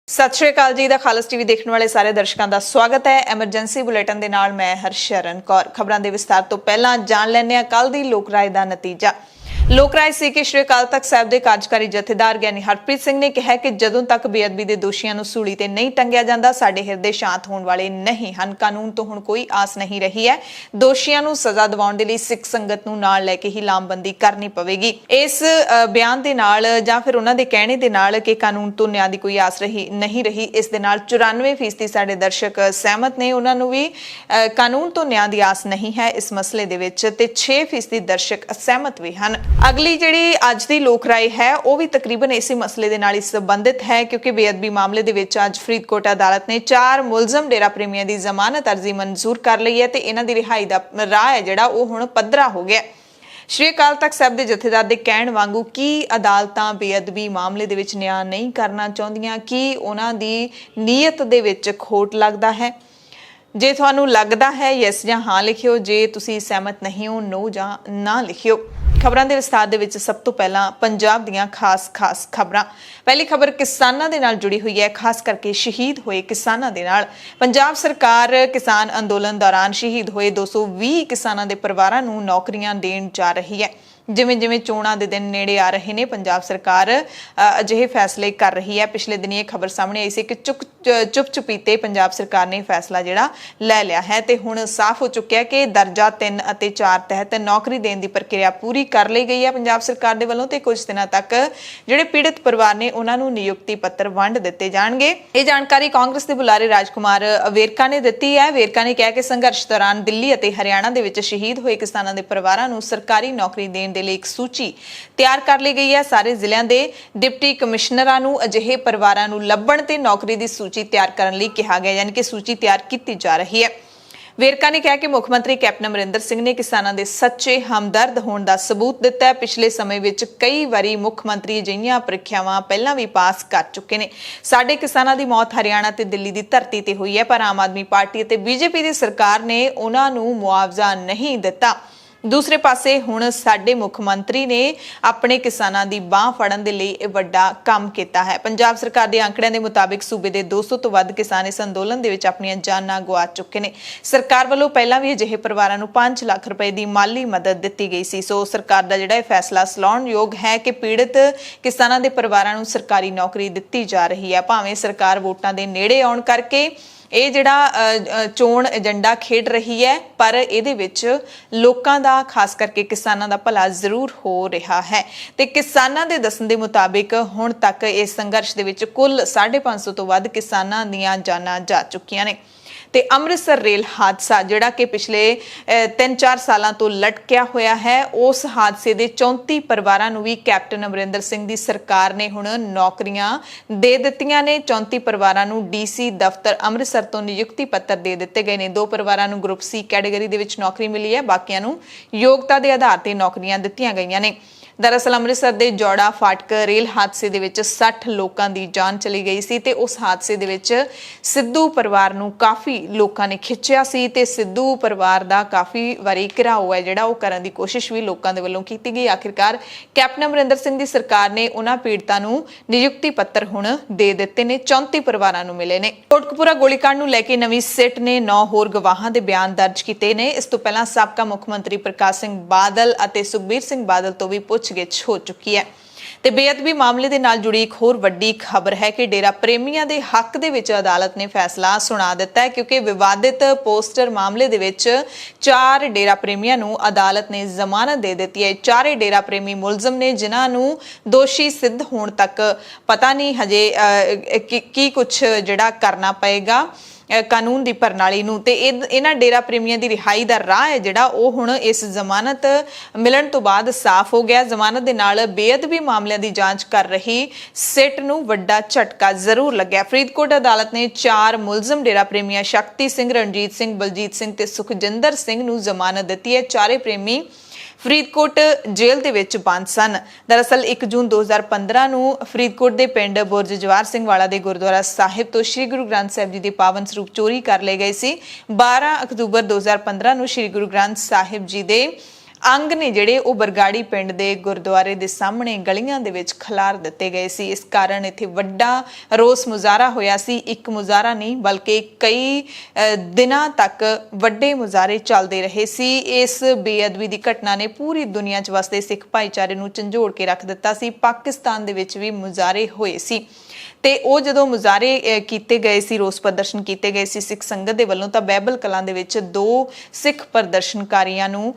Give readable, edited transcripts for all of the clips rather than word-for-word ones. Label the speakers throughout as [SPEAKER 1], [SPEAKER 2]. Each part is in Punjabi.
[SPEAKER 1] सत श्री अकाल जी। खालस टीवी देखने वाले सारे दर्शकों का स्वागत है। एमरजेंसी बुलेटिन दे नाल मैं हरशरण कौर। खबरों के विस्तार तो पहला जान लैंदे कल दी लोक राय का नतीजा। लोक राय सी कि श्री अकाल तख्त साहिब के कार्यकारी जथेदार ज्ञानी हरप्रीत सिंह ने कहा कि जदों तक बेअदबी के दोषियों को सूली ते नहीं टंगिया जाता साडे हिरदे शांत होने वाले नहीं हैं। कानून तो हुण कोई आस नहीं रही है। दोषियों को सजा दिवाउण दे लई सिख संगत नूं नाल लैके ही लामबंदी करनी पवेगी। इस बयान दे नाल जां फिर उन्हां दे कहणे दे नाल कि कानून तो न्याय दी कोई आस नहीं रही, इस दे नाल 94% साडे दर्शक सहमत ने। उन्हां नूं भी कानून तो न्याय दी आस नहीं है इस मसले दे विच ते 6% दर्शक असहमत भी हैं। अगली जिहड़ी अज दी लोक राय है वह भी तकरीबन इसी मसले दे नाल ही संबंधित है, क्योंकि बेअदबी मामले दे विच अज फरीदकोट अदालत ने 4 मुलजम डेरा प्रेमियों की जमानत अर्जी मंजूर कर ली है ते इन्हां दी रिहाई दा राह है जिहड़ा ओह हुण पद्धरा हो गया। श्री अकाल तख्त साहिब के जथेदार के कहण वांगू की अदालतां बेअदबी मामले दे विच न्याय नहीं करना चाहुंदियां, कि उन्हां दी नीयत दे विच खोट लगदा है। जे तुहानूं लगदा है यस जां हां लिखियो, जे तुसीं सहमत नहीं हो नो जां ना लिखियो। खबरों के विस्तार दे विच सब तो पहला पंजाब दीयां खास खबरां। पहली खबर किसानां दे नाल जुड़ी हुई है, खास करके शहीद होए किसानां दे नाल। पंजाब सरकार किसान अंदोलन दौरान शहीद होए 220 किसानां दे परिवारां नूं नौकरियां देण जा रही है। जिमें जिमें चोणां दे दिन नेड़े आ रहे ने, पंजाब सरकार अजिहे फैसले कर रही है। पिछले दिन ये खबर सामने आई सी कि चुप चुपीते पंजाब सरकार ने फैसला जिहड़ा लै लिया है ते हुण साफ हो चुक्या कि दर्जा 3 ਅਤੇ 4 तहत नौकरी देने की प्रक्रिया पूरी कर ली गई है पंजाब सरकार दे वल्लों। ते कुछ दिनों तक जिहड़े पीड़ित परिवार ने उन्हां नूं नियुक्ति पत्र वंड दिते जाणगे। ये जानकारी कांग्रेस के बुलारे राजकुमार वेरका ने दिती है। वेरका ने कहा कि संघर्ष दौरान दिल्ली और हरियाणा दे विच शहीद होए किसानां दे परिवारां नूं सरकारी नौकरी देण दे लई एक सूची तैयार कर ली गई है। सारे जिलिਆਂ ਦੇ डिप्टी कमिश्नरां नूं अजिहे परिवारां नूं ਲੱਭਣ ਤੇ नौकरी की सूची तैयार करने लई कहा गया, यानी कि सूची तैयार की जा रही है। वेरका ने कहा कि मुख मंत्री कैप्टन अमरिंदर सिंह ने किसानों के सच्चे हमदर्द होने का सबूत दिता है। पिछले समय में कई बारी मुख मंत्री अजिहियां ਪ੍ਰੀਖਿਆਵਾਂ पहला भी पास कर चुके हैं। साडे किसानों की मौत हरियाणा ते दिल्ली की धरती ते हुई है, पर आम आदमी पार्टी ते बीजेपी की सरकार ने उन्हां नूं मुआवजा नहीं दिता। दूसरे पासे हुण साडे मुख मंत्री ने अपने किसानां दी बांह फड़न दे लई वड्डा काम कीता है। पंजाब सरकार दे आंकड़िਆਂ ਦੇ मुताबिक सूबे दे 200 ਤੋਂ ਵੱਧ किसान इस अंदोलन ਦੇ ਵਿੱਚ ਆਪਣੀਆਂ ਜਾਨਾਂ ਗਵਾ ਚੁੱਕੇ ਨੇ। ਸਰਕਾਰ ਵੱਲੋਂ ਪਹਿਲਾਂ ਵੀ ਅਜਿਹੇ ਪਰਿਵਾਰਾਂ ਨੂੰ 5 ਲੱਖ ਰੁਪਏ ਦੀ ਮਾਲੀ ਮਦਦ ਦਿੱਤੀ ਗਈ ਸੀ। ਸੋ ਸਰਕਾਰ ਦਾ ਜਿਹੜਾ ਇਹ ਫੈਸਲਾ ਸਲਾਹੁਣਯੋਗ ਹੈ ਕਿ ਪੀੜਤ ਕਿਸਾਨਾਂ ਦੇ ਪਰਿਵਾਰਾਂ ਨੂੰ ਸਰਕਾਰੀ ਨੌਕਰੀ ਦਿੱਤੀ ਜਾ ਰਹੀ ਹੈ। ਭਾਵੇਂ ਸਰਕਾਰ ਵੋਟਾਂ ਦੇ ਨੇੜੇ ਆਉਣ ਕਰਕੇ ਇਹ ਜਿਹੜਾ ਚੋਣ ਏਜੰਡਾ ਖੇਡ ਰਹੀ ਹੈ, ਪਰ ਇਹਦੇ ਵਿੱਚ ਲੋਕਾਂ ਦਾ ਖਾਸ ਕਰਕੇ ਕਿਸਾਨਾਂ ਦਾ ਭਲਾ ਜ਼ਰੂਰ ਹੋ ਰਿਹਾ ਹੈ। ਤੇ ਕਿਸਾਨਾਂ ਦੇ ਦੱਸਣ ਦੇ ਮੁਤਾਬਿਕ ਹੁਣ ਤੱਕ ਇਸ ਸੰਘਰਸ਼ ਦੇ ਵਿੱਚ ਕੁੱਲ 550 ਤੋਂ ਵੱਧ ਕਿਸਾਨਾਂ ਦੀਆਂ ਜਾਨਾਂ ਜਾ ਚੁੱਕੀਆਂ ਨੇ। ਤੇ ਅੰਮ੍ਰਿਤਸਰ ਰੇਲ ਹਾਦਸਾ ਜਿਹੜਾ ਕਿ ਪਿਛਲੇ 3-4 ਸਾਲਾਂ ਤੋਂ ਲਟਕਿਆ ਹੋਇਆ ਹੈ, ਉਸ ਹਾਦਸੇ ਦੇ 34 ਪਰਿਵਾਰਾਂ ਨੂੰ ਵੀ ਕੈਪਟਨ ਅਮਰਿੰਦਰ ਸਿੰਘ ਦੀ ਸਰਕਾਰ ਨੇ ਹੁਣ ਨੌਕਰੀਆਂ ਦੇ ਦਿੱਤੀਆਂ ਨੇ। 34 ਪਰਿਵਾਰਾਂ ਨੂੰ ਡੀਸੀ ਦਫ਼ਤਰ ਅੰਮ੍ਰਿਤਸਰ ਤੋਂ ਨਿਯੁਕਤੀ ਪੱਤਰ ਦੇ ਦਿੱਤੇ ਗਏ ਨੇ। 2 ਪਰਿਵਾਰਾਂ ਨੂੰ ਗਰੁੱਪ ਸੀ ਕੈਟਾਗਰੀ ਦੇ ਵਿੱਚ ਨੌਕਰੀ ਮਿਲੀ ਹੈ, ਬਾਕੀਆਂ ਨੂੰ ਯੋਗਤਾ ਦੇ ਆਧਾਰ ਤੇ ਨੌਕਰੀਆਂ ਦਿੱਤੀਆਂ ਗਈਆਂ ਨੇ। दरअसल अमृतसर के जौड़ा फाटक रेल हादसे दे विच 60 लोगों की जान चली गई सी ते उस हादसे दे विच सिद्धू परिवार नूं काफ़ी लोगों ने खिंचिया सी ते सिद्धू परिवार दा काफ़ी वारी घिराओ है जिहड़ा ओह करन दी कोशिश भी लोगों के वल्लों कीती गई। आखिरकार कैप्टन अमरिंदर सिंह दी सरकार ने उन्हां पीड़तां नूं नियुक्ति पत्र हुण दे दित्ते ने। 34 परिवारां नूं मिले ने। कोटकपुरा गोलीकांड नूं लैके नवीं सिट ने 9 होर गवाहां दे बयान दर्ज कीते ने। इस तों पहलां साबका मुख मंत्री प्रकाश सिंह बादल अते सुखबीर सिंह बादल तो भी पुछगिछ हो चुकी है। ते बेअदबी मामले दे नाल जुड़ी एक होर वड्डी खबर है कि डेरा प्रेमियों के हक दे विच अदालत ने फैसला सुना दिता है, क्योंकि विवादित पोस्टर मामले दे विच 4 डेरा प्रेमियों नूं अदालत ने जमानत दे दी है। 4 डेरा प्रेमी मुलजम ने जिन्हां नूं दोषी सिद्ध होण तक पता नहीं हजे की कुछ जिहड़ा करना पएगा कानून की प्रणाली नूं। ते इन्हां डेरा प्रेमियों की रिहाई का राह है जिहड़ा ओह हुण इस जमानत मिलण तो बाद साफ हो गया। जमानत दे नाल बेअदबी मामलों की जांच कर रही सिट नूं वड्डा झटका जरूर लग्या। फरीदकोट अदालत ने 4 मुलजम डेरा प्रेमियां शक्ति सिंह, रणजीत सिंह, बलजीत सिंह ते सुखजिंदर सिंह नूं जमानत दित्ती है। 4 प्रेमी फरीदकोट जेल दे विच बंद सन। दरअसल 1 जून 2015 नूं फरीदकोट दे पिंड बुरज जवार सिंह वाला दे गुरुद्वारा साहिब तो श्री गुरु ग्रंथ साहिब जी दे पावन स्वरूप चोरी कर लए गए सी। 12 अक्तूबर 2015 नूं श्री गुरु ग्रंथ साहिब जी दे अंग ने ਜਿਹੜੇ ਉਹ ਬਰਗਾੜੀ ਪਿੰਡ ਦੇ ਗੁਰਦੁਆਰੇ ਦੇ ਸਾਹਮਣੇ ਗਲੀਆਂ ਦੇ ਵਿੱਚ ਖਿਲਾਰ ਦਿੱਤੇ ਗਏ ਸੀ। ਇਸ ਕਾਰਨ ਇੱਥੇ ਵੱਡਾ ਰੋਸ ਮੁਜ਼ਾਹਰਾ ਹੋਇਆ ਸੀ। ਇੱਕ ਮੁਜ਼ਾਹਰਾ ਨਹੀਂ ਬਲਕਿ ਕਈ ਦਿਨਾਂ ਤੱਕ ਵੱਡੇ ਮੁਜ਼ਾਹਰੇ ਚੱਲਦੇ ਰਹੇ ਸੀ। ਇਸ ਬੇਅਦਬੀ ਦੀ ਘਟਨਾ ਨੇ ਪੂਰੀ ਦੁਨੀਆ 'ਚ ਵਸਦੇ ਸਿੱਖ ਭਾਈਚਾਰੇ ਨੂੰ ਝੰਜੋੜ ਕੇ ਰੱਖ ਦਿੱਤਾ ਸੀ। ਪਾਕਿਸਤਾਨ ਦੇ ਵਿੱਚ ਵੀ ਮੁਜ਼ਾਹਰੇ ਹੋਏ ਸੀ ਤੇ ਉਹ ਜਦੋਂ ਮੁਜ਼ਾਹਰੇ ਕੀਤੇ ਗਏ ਸੀ, ਰੋਸ ਪ੍ਰਦਰਸ਼ਨ ਕੀਤੇ ਗਏ ਸੀ ਸਿੱਖ ਸੰਗਤ ਦੇ ਵੱਲੋਂ, ਤਾਂ ਬਹਿਬਲ ਕਲਾਂ ਦੇ ਵਿੱਚ 2 ਸਿੱਖ ਪ੍ਰਦਰਸ਼ਨਕਾਰੀਆਂ ਨੂੰ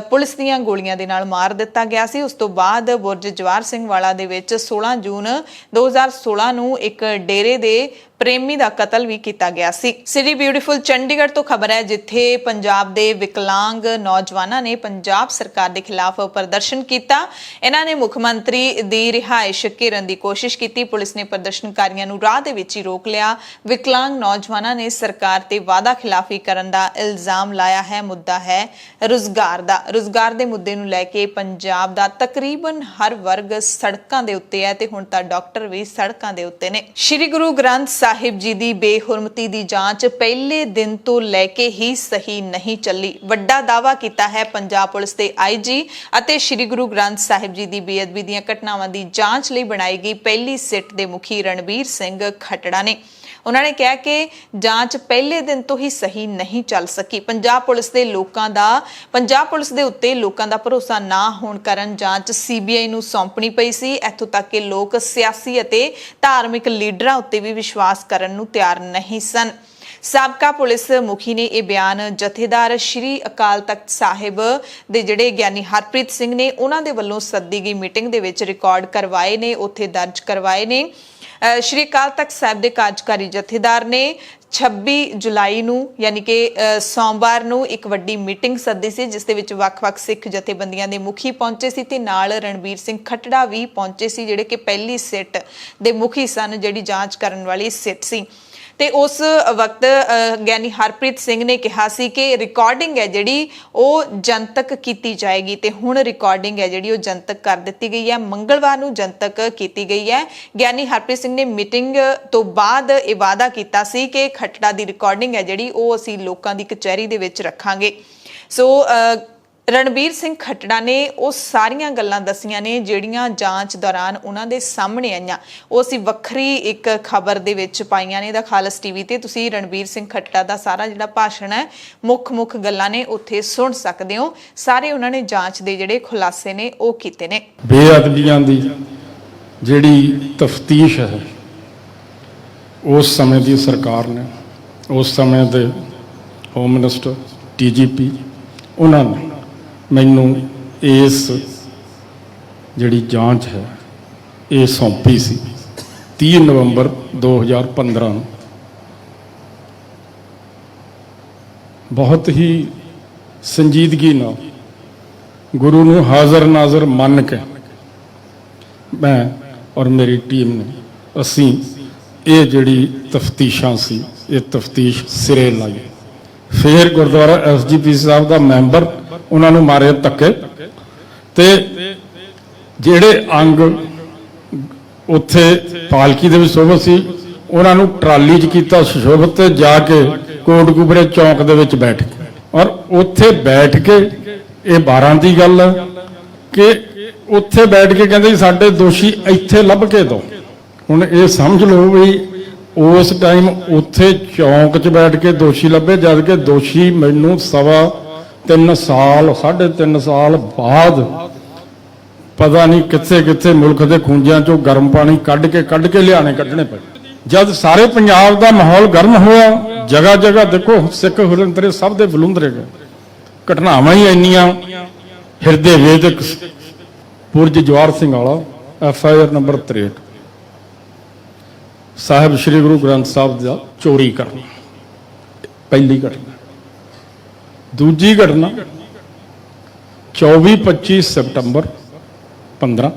[SPEAKER 1] ਪੁਲਿਸ ਦੀਆਂ ਗੋਲੀਆਂ ਦੇ ਨਾਲ ਮਾਰ ਦਿੱਤਾ ਗਿਆ ਸੀ। ਉਸ ਤੋਂ ਬਾਅਦ ਬੁਰਜ ਜਵਾਹਰ ਸਿੰਘ ਵਾਲਾ ਦੇ ਵਿੱਚ 16 ਜੂਨ 2016 ਨੂੰ ਇੱਕ ਡੇਰੇ ਦੇ ਪ੍ਰੇਮੀ ਦਾ ਕਤਲ ਵੀ ਕੀਤਾ ਗਿਆ ਸੀ। ਸਿਟੀ ਬਿਊਟੀਫੁਲ ਚੰਡੀਗੜ੍ਹ ਤੋਂ ਖਬਰ ਹੈ, ਜਿੱਥੇ ਪੰਜਾਬ ਦੇ ਵਿਕਲਾਂਗ ਨੌਜਵਾਨਾਂ ਨੇ ਪੰਜਾਬ ਸਰਕਾਰ ਦੇ ਖਿਲਾਫ ਪ੍ਰਦਰਸ਼ਨ ਕੀਤਾ। ਇਹਨਾਂ ਨੇ ਮੁੱਖ ਮੰਤਰੀ ਦੀ ਰਿਹਾਇਸ਼ ਘੇਰਨ ਦੀ ਕੋਸ਼ਿਸ਼ ਕੀਤੀ। ਪੁਲਿਸ ਨੇ ਪ੍ਰਦਰਸ਼ਨਕਾਰੀਆਂ ਨੂੰ ਰਾਹ ਦੇ ਵਿੱਚ ਹੀ ਰੋਕ ਲਿਆ। ਵਿਕਲਾਂਗ ਨੌਜਵਾਨਾਂ ਨੇ ਸਰਕਾਰ ਤੇ ਵਾਅਦਾ ਖਿਲਾਫੀ ਕਰਨ ਦਾ ਇਲਜ਼ਾਮ ਲਾਇਆ ਹੈ। ਮੁੱਦਾ ਹੈ ਰੁਜ਼ਗਾਰ ਦਾ। ਰੁਜ਼ਗਾਰ ਦੇ ਮੁੱਦੇ ਨੂੰ ਲੈ ਕੇ ਪੰਜਾਬ ਦਾ ਤਕਰੀਬਨ ਹਰ ਵਰਗ ਸੜਕਾਂ ਦੇ ਉੱਤੇ ਹੈ ਤੇ ਹੁਣ ਤਾਂ ਡਾਕਟਰ ਵੀ ਸੜਕਾਂ ਦੇ ਉੱਤੇ ਨੇ। ਸ਼੍ਰੀ ਗੁਰੂ ਗ੍ਰੰਥ ਸਾਹਿਬ ਜੀ ਦੀ ਬੇਹੁਰਮਤੀ ਦੀ ਜਾਂਚ ਪਹਿਲੇ ਦਿਨ ਤੋਂ ਲੈ ਕੇ ਹੀ ਸਹੀ ਨਹੀਂ ਚੱਲੀ। ਵੱਡਾ ਦਾਅਵਾ ਕੀਤਾ ਹੈ ਪੰਜਾਬ ਪੁਲਿਸ ਦੇ ਆਈਜੀ ਅਤੇ ਸ਼੍ਰੀ ਗੁਰੂ ਗ੍ਰੰਥ ਸਾਹਿਬ ਜੀ ਦੀ ਬੇਅਦਬੀ ਦੀਆਂ ਘਟਨਾਵਾਂ ਦੀ ਜਾਂਚ ਲਈ ਬਣਾਈ ਗਈ ਪਹਿਲੀ ਸਿੱਟ ਦੇ ਮੁਖੀ ਰਣਬੀਰ ਸਿੰਘ ਖੱਟੜਾ ਨੇ। ਉਹਨਾਂ ਨੇ ਕਿਹਾ ਕਿ ਜਾਂਚ ਪਹਿਲੇ ਦਿਨ ਤੋਂ ਹੀ ਸਹੀ ਨਹੀਂ ਚੱਲ ਸਕੀ। ਪੰਜਾਬ ਪੁਲਿਸ ਦੇ ਉੱਤੇ ਲੋਕਾਂ ਦਾ ਭਰੋਸਾ ਨਾ ਹੋਣ ਕਾਰਨ ਜਾਂਚ ਸੀਬੀਆਈ ਨੂੰ ਸੌਂਪਣੀ ਪਈ ਸੀ। ਇੱਥੋਂ ਤੱਕ ਕਿ ਲੋਕ ਸਿਆਸੀ ਅਤੇ ਧਾਰਮਿਕ ਲੀਡਰਾਂ ਉੱਤੇ ਵੀ ਵਿਸ਼ਵਾਸ ਕਰਨ ਨੂੰ ਤਿਆਰ ਨਹੀਂ ਸਨ। ਸਾਬਕਾ ਪੁਲਿਸ ਮੁਖੀ ਨੇ ਇਹ ਬਿਆਨ ਜਥੇਦਾਰ ਸ਼੍ਰੀ ਅਕਾਲ ਤਖਤ ਸਾਹਿਬ ਦੇ ਜਿਹੜੇ ਗਿਆਨੀ ਹਰਪ੍ਰੀਤ ਸਿੰਘ ਨੇ ਉਹਨਾਂ ਦੇ ਵੱਲੋਂ ਸੱਦੀ ਗਈ ਮੀਟਿੰਗ ਦੇ ਵਿੱਚ ਰਿਕਾਰਡ ਕਰਵਾਏ ਨੇ, ਉੱਥੇ ਦਰਜ ਕਰਵਾਏ ਨੇ। ਸ਼੍ਰੀ ਅਕਾਲ ਤਖਤ ਸਾਹਿਬ ਦੇ ਕਾਰਜਕਾਰੀ ਜਥੇਦਾਰ ਨੇ 26 ਜੁਲਾਈ ਨੂੰ ਯਾਨੀ ਕਿ ਸੋਮਵਾਰ ਨੂੰ ਇੱਕ ਵੱਡੀ ਮੀਟਿੰਗ ਸੱਦੀ ਸੀ, ਜਿਸ ਦੇ ਵਿੱਚ ਵੱਖ-ਵੱਖ ਸਿੱਖ ਜਥੇਬੰਦੀਆਂ ਦੇ ਮੁਖੀ ਪਹੁੰਚੇ ਸੀ ਤੇ ਨਾਲ ਰਣਬੀਰ ਸਿੰਘ ਖੱਟੜਾ ਵੀ ਪਹੁੰਚੇ ਸੀ, ਜਿਹੜੇ ਕਿ ਪਹਿਲੀ ਸਿੱਟ ਦੇ ਮੁਖੀ ਸਨ, ਜਿਹੜੀ ਜਾਂਚ ਕਰਨ ਵਾਲੀ ਸਿੱਟ ਸੀ। ਤੇ ਉਸ ਵਕਤ ਗਿਆਨੀ ਹਰਪ੍ਰੀਤ ਸਿੰਘ ਨੇ ਕਿਹਾ ਸੀ ਕਿ ਰਿਕਾਰਡਿੰਗ ਹੈ ਜਿਹੜੀ ਉਹ ਜਨਤਕ ਕੀਤੀ ਜਾਏਗੀ ਤੇ ਹੁਣ ਰਿਕਾਰਡਿੰਗ ਹੈ ਜਿਹੜੀ ਉਹ ਜਨਤਕ ਕਰ ਦਿੱਤੀ ਗਈ ਹੈ। ਮੰਗਲਵਾਰ ਨੂੰ ਜਨਤਕ ਕੀਤੀ ਗਈ ਹੈ। ਗਿਆਨੀ ਹਰਪ੍ਰੀਤ ਸਿੰਘ ਨੇ ਮੀਟਿੰਗ ਤੋਂ ਬਾਅਦ ਇਹ ਵਾਅਦਾ ਕੀਤਾ ਸੀ ਕਿ ਖੱਟੜਾ ਦੀ ਰਿਕਾਰਡਿੰਗ ਹੈ ਜਿਹੜੀ ਉਹ ਅਸੀਂ ਲੋਕਾਂ ਦੀ ਕਚਹਿਰੀ ਦੇ ਵਿੱਚ ਰੱਖਾਂਗੇ। ਸੋ ਰਣਬੀਰ ਸਿੰਘ ਖੱਟੜਾ ਨੇ ਉਹ ਸਾਰੀਆਂ ਗੱਲਾਂ ਦਸੀਆਂ ਨੇ ਜਿਹੜੀਆਂ ਜਾਂਚ ਦੌਰਾਨ ਉਹਨਾਂ ਦੇ ਸਾਹਮਣੇ ਆਈਆਂ। ਉਹ ਅਸੀਂ ਵੱਖਰੀ ਇੱਕ ਖਬਰ ਦੇ ਵਿੱਚ ਪਾਈਆਂ ਨੇ ਦਾ ਖਾਲਸ ਟੀਵੀ ਤੇ। ਤੁਸੀਂ ਰਣਬੀਰ ਸਿੰਘ ਖੱਟੜਾ ਦਾ ਸਾਰਾ ਜਿਹੜਾ ਭਾਸ਼ਣ ਹੈ, ਮੁੱਖ ਗੱਲਾਂ ਨੇ ਉੱਥੇ ਸੁਣ ਸਕਦੇ ਹੋ। ਸਾਰੇ ਉਹਨਾਂ ਨੇ ਜਾਂਚ ਦੇ ਜਿਹੜੇ ਖੁਲਾਸੇ ਨੇ ਉਹ ਕੀਤੇ ਨੇ।
[SPEAKER 2] ਬੇਅਦਬੀਆਂ ਦੀ ਜਿਹੜੀ ਤਫਤੀਸ਼ ਹੈ ਉਸ ਸਮੇਂ ਦੀ ਸਰਕਾਰ ਨੇ, ਉਸ ਸਮੇਂ ਦੇ ਹੋਮ ਮਿਨਿਸਟਰ DGP ਉਹਨਾਂ ਨੇ ਮੈਨੂੰ ਇਸ ਜਿਹੜੀ ਜਾਂਚ ਹੈ ਇਹ ਸੌਂਪੀ ਸੀ 30 ਨਵੰਬਰ 2015 ਨੂੰ। ਬਹੁਤ ਹੀ ਸੰਜੀਦਗੀ ਨਾਲ ਗੁਰੂ ਨੂੰ ਹਾਜ਼ਰ ਨਾਜ਼ਰ ਮੰਨ ਕੇ ਮੈਂ ਔਰ ਮੇਰੀ ਟੀਮ ਨੇ ਅਸੀਂ ਇਹ ਜਿਹੜੀ ਤਫਤੀਸ਼ਾਂ ਸੀ ਇਹ ਤਫਤੀਸ਼ ਸਿਰੇ ਲਾਈ। ਫਿਰ ਗੁਰਦੁਆਰਾ SGP ਸਾਹਿਬ ਦਾ ਮੈਂਬਰ ਉਹਨਾਂ ਨੂੰ ਮਾਰੇ ਧੱਕੇ ਤੇ ਜਿਹੜੇ ਅੰਗ ਉੱਥੇ ਪਾਲਕੀ ਦੇ ਵਿੱਚ ਸ਼ੋਭਤ ਸੀ ਉਹਨਾਂ ਨੂੰ ਟਰਾਲੀ 'ਚ ਕੀਤਾ ਸੁਸ਼ੋਭਿਤ ਤੇ ਜਾ ਕੇ ਕੋਟਕਪੂਰੇ ਚੌਂਕ ਦੇ ਵਿੱਚ ਬੈਠ ਕੇ ਔਰ ਉੱਥੇ ਬੈਠ ਕੇ ਇਹ 12 ਦੀ ਗੱਲ ਹੈ ਕਿ ਉੱਥੇ ਬੈਠ ਕੇ ਕਹਿੰਦੇ ਸਾਡੇ ਦੋਸ਼ੀ ਇੱਥੇ ਲੱਭ ਕੇ ਦਿਓ। ਹੁਣ ਇਹ ਸਮਝ ਲਓ ਵੀ ਉਸ ਟਾਈਮ ਉੱਥੇ ਚੌਂਕ 'ਚ ਬੈਠ ਕੇ ਦੋਸ਼ੀ ਲੱਭੇ, ਜਦ ਕਿ ਦੋਸ਼ੀ ਮੈਨੂੰ 3.5 ਸਾਲ 3.5 ਸਾਲ ਬਾਅਦ ਪਤਾ ਨਹੀਂ ਕਿੱਥੇ ਮੁਲਕ ਦੇ ਖੂੰਜਿਆਂ 'ਚੋਂ ਗਰਮ ਪਾਣੀ ਕੱਢ ਕੇ ਕੱਢਣੇ ਪਏ। ਜਦ ਸਾਰੇ ਪੰਜਾਬ ਦਾ ਮਾਹੌਲ ਗਰਮ ਹੋਇਆ, ਜਗ੍ਹਾ ਦੇਖੋ ਸਿੱਖ ਹੁਲੰਤਰੇ ਸਭ ਦੇ ਬਲੁੰਦਰੇ ਗਏ। ਘਟਨਾਵਾਂ ਹੀ ਇੰਨੀਆਂ ਹਿਰਦੇ ਵੇਦਕ। ਬੁਰਜ ਜਵਾਹਰ ਸਿੰਘ ਵਾਲਾ FIR ਨੰਬਰ 63 ਸਾਹਿਬ ਸ਼੍ਰੀ ਗੁਰੂ ਗ੍ਰੰਥ ਸਾਹਿਬ ਦਾ ਚੋਰੀ ਕਰਨਾ ਪਹਿਲੀ ਘਟਨਾ। ਦੂਜੀ ਘਟਨਾ 24-25 ਸਤੰਬਰ 15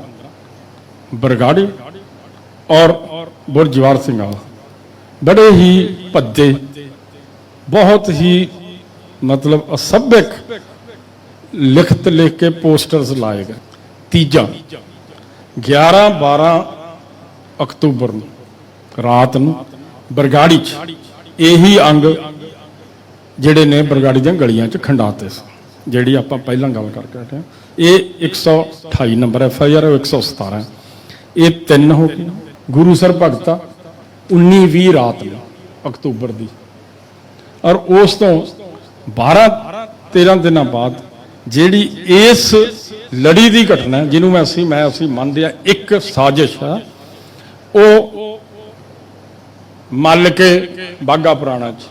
[SPEAKER 2] ਬਰਗਾੜੀ ਔਰ ਬੁਰਜ ਜਵਾਹਰ ਸਿੰਘ ਵਾਲਾ ਬੜੇ ਹੀ ਭੱਦੇ, ਬਹੁਤ ਹੀ ਮਤਲਬ ਅਸਭਿਅਕ ਲਿਖਤ ਲਿਖ ਕੇ ਪੋਸਟਰਸ ਲਾਏ ਗਏ। ਤੀਜਾ 11-12 ਅਕਤੂਬਰ ਨੂੰ ਰਾਤ ਨੂੰ ਬਰਗਾੜੀ 'ਚ ਇਹੀ ਅੰਗ ਜਿਹੜੇ ਨੇ ਬਰਗਾੜੀ ਦੀਆਂ ਗਲੀਆਂ 'ਚ ਖੰਡਾਤੇ ਸੀ। ਜਿਹੜੀ ਆਪਾਂ ਪਹਿਲਾਂ ਗੱਲ ਕਰਕੇ ਹਟੇ ਹਾਂ। ਇਹ 128 ਨੰਬਰ FIR 117 ਇਹ 3 ਹੋ ਗਏ। ਗੁਰੂ ਸਰ ਭਗਤਾ 19-20 ਰਾਤ ਨੂੰ ਅਕਤੂਬਰ ਦੀ, ਔਰ ਉਸ ਤੋਂ 12-13 ਦਿਨਾਂ ਬਾਅਦ ਜਿਹੜੀ ਇਸ ਲੜੀ ਦੀ ਘਟਨਾ ਜਿਹਨੂੰ ਅਸੀਂ ਮੰਨਦੇ ਹਾਂ ਇੱਕ ਸਾਜ਼ਿਸ਼ ਆ, ਉਹ ਮੱਲ ਕੇ ਬਾਘਾ ਪੁਰਾਣਾ 'ਚ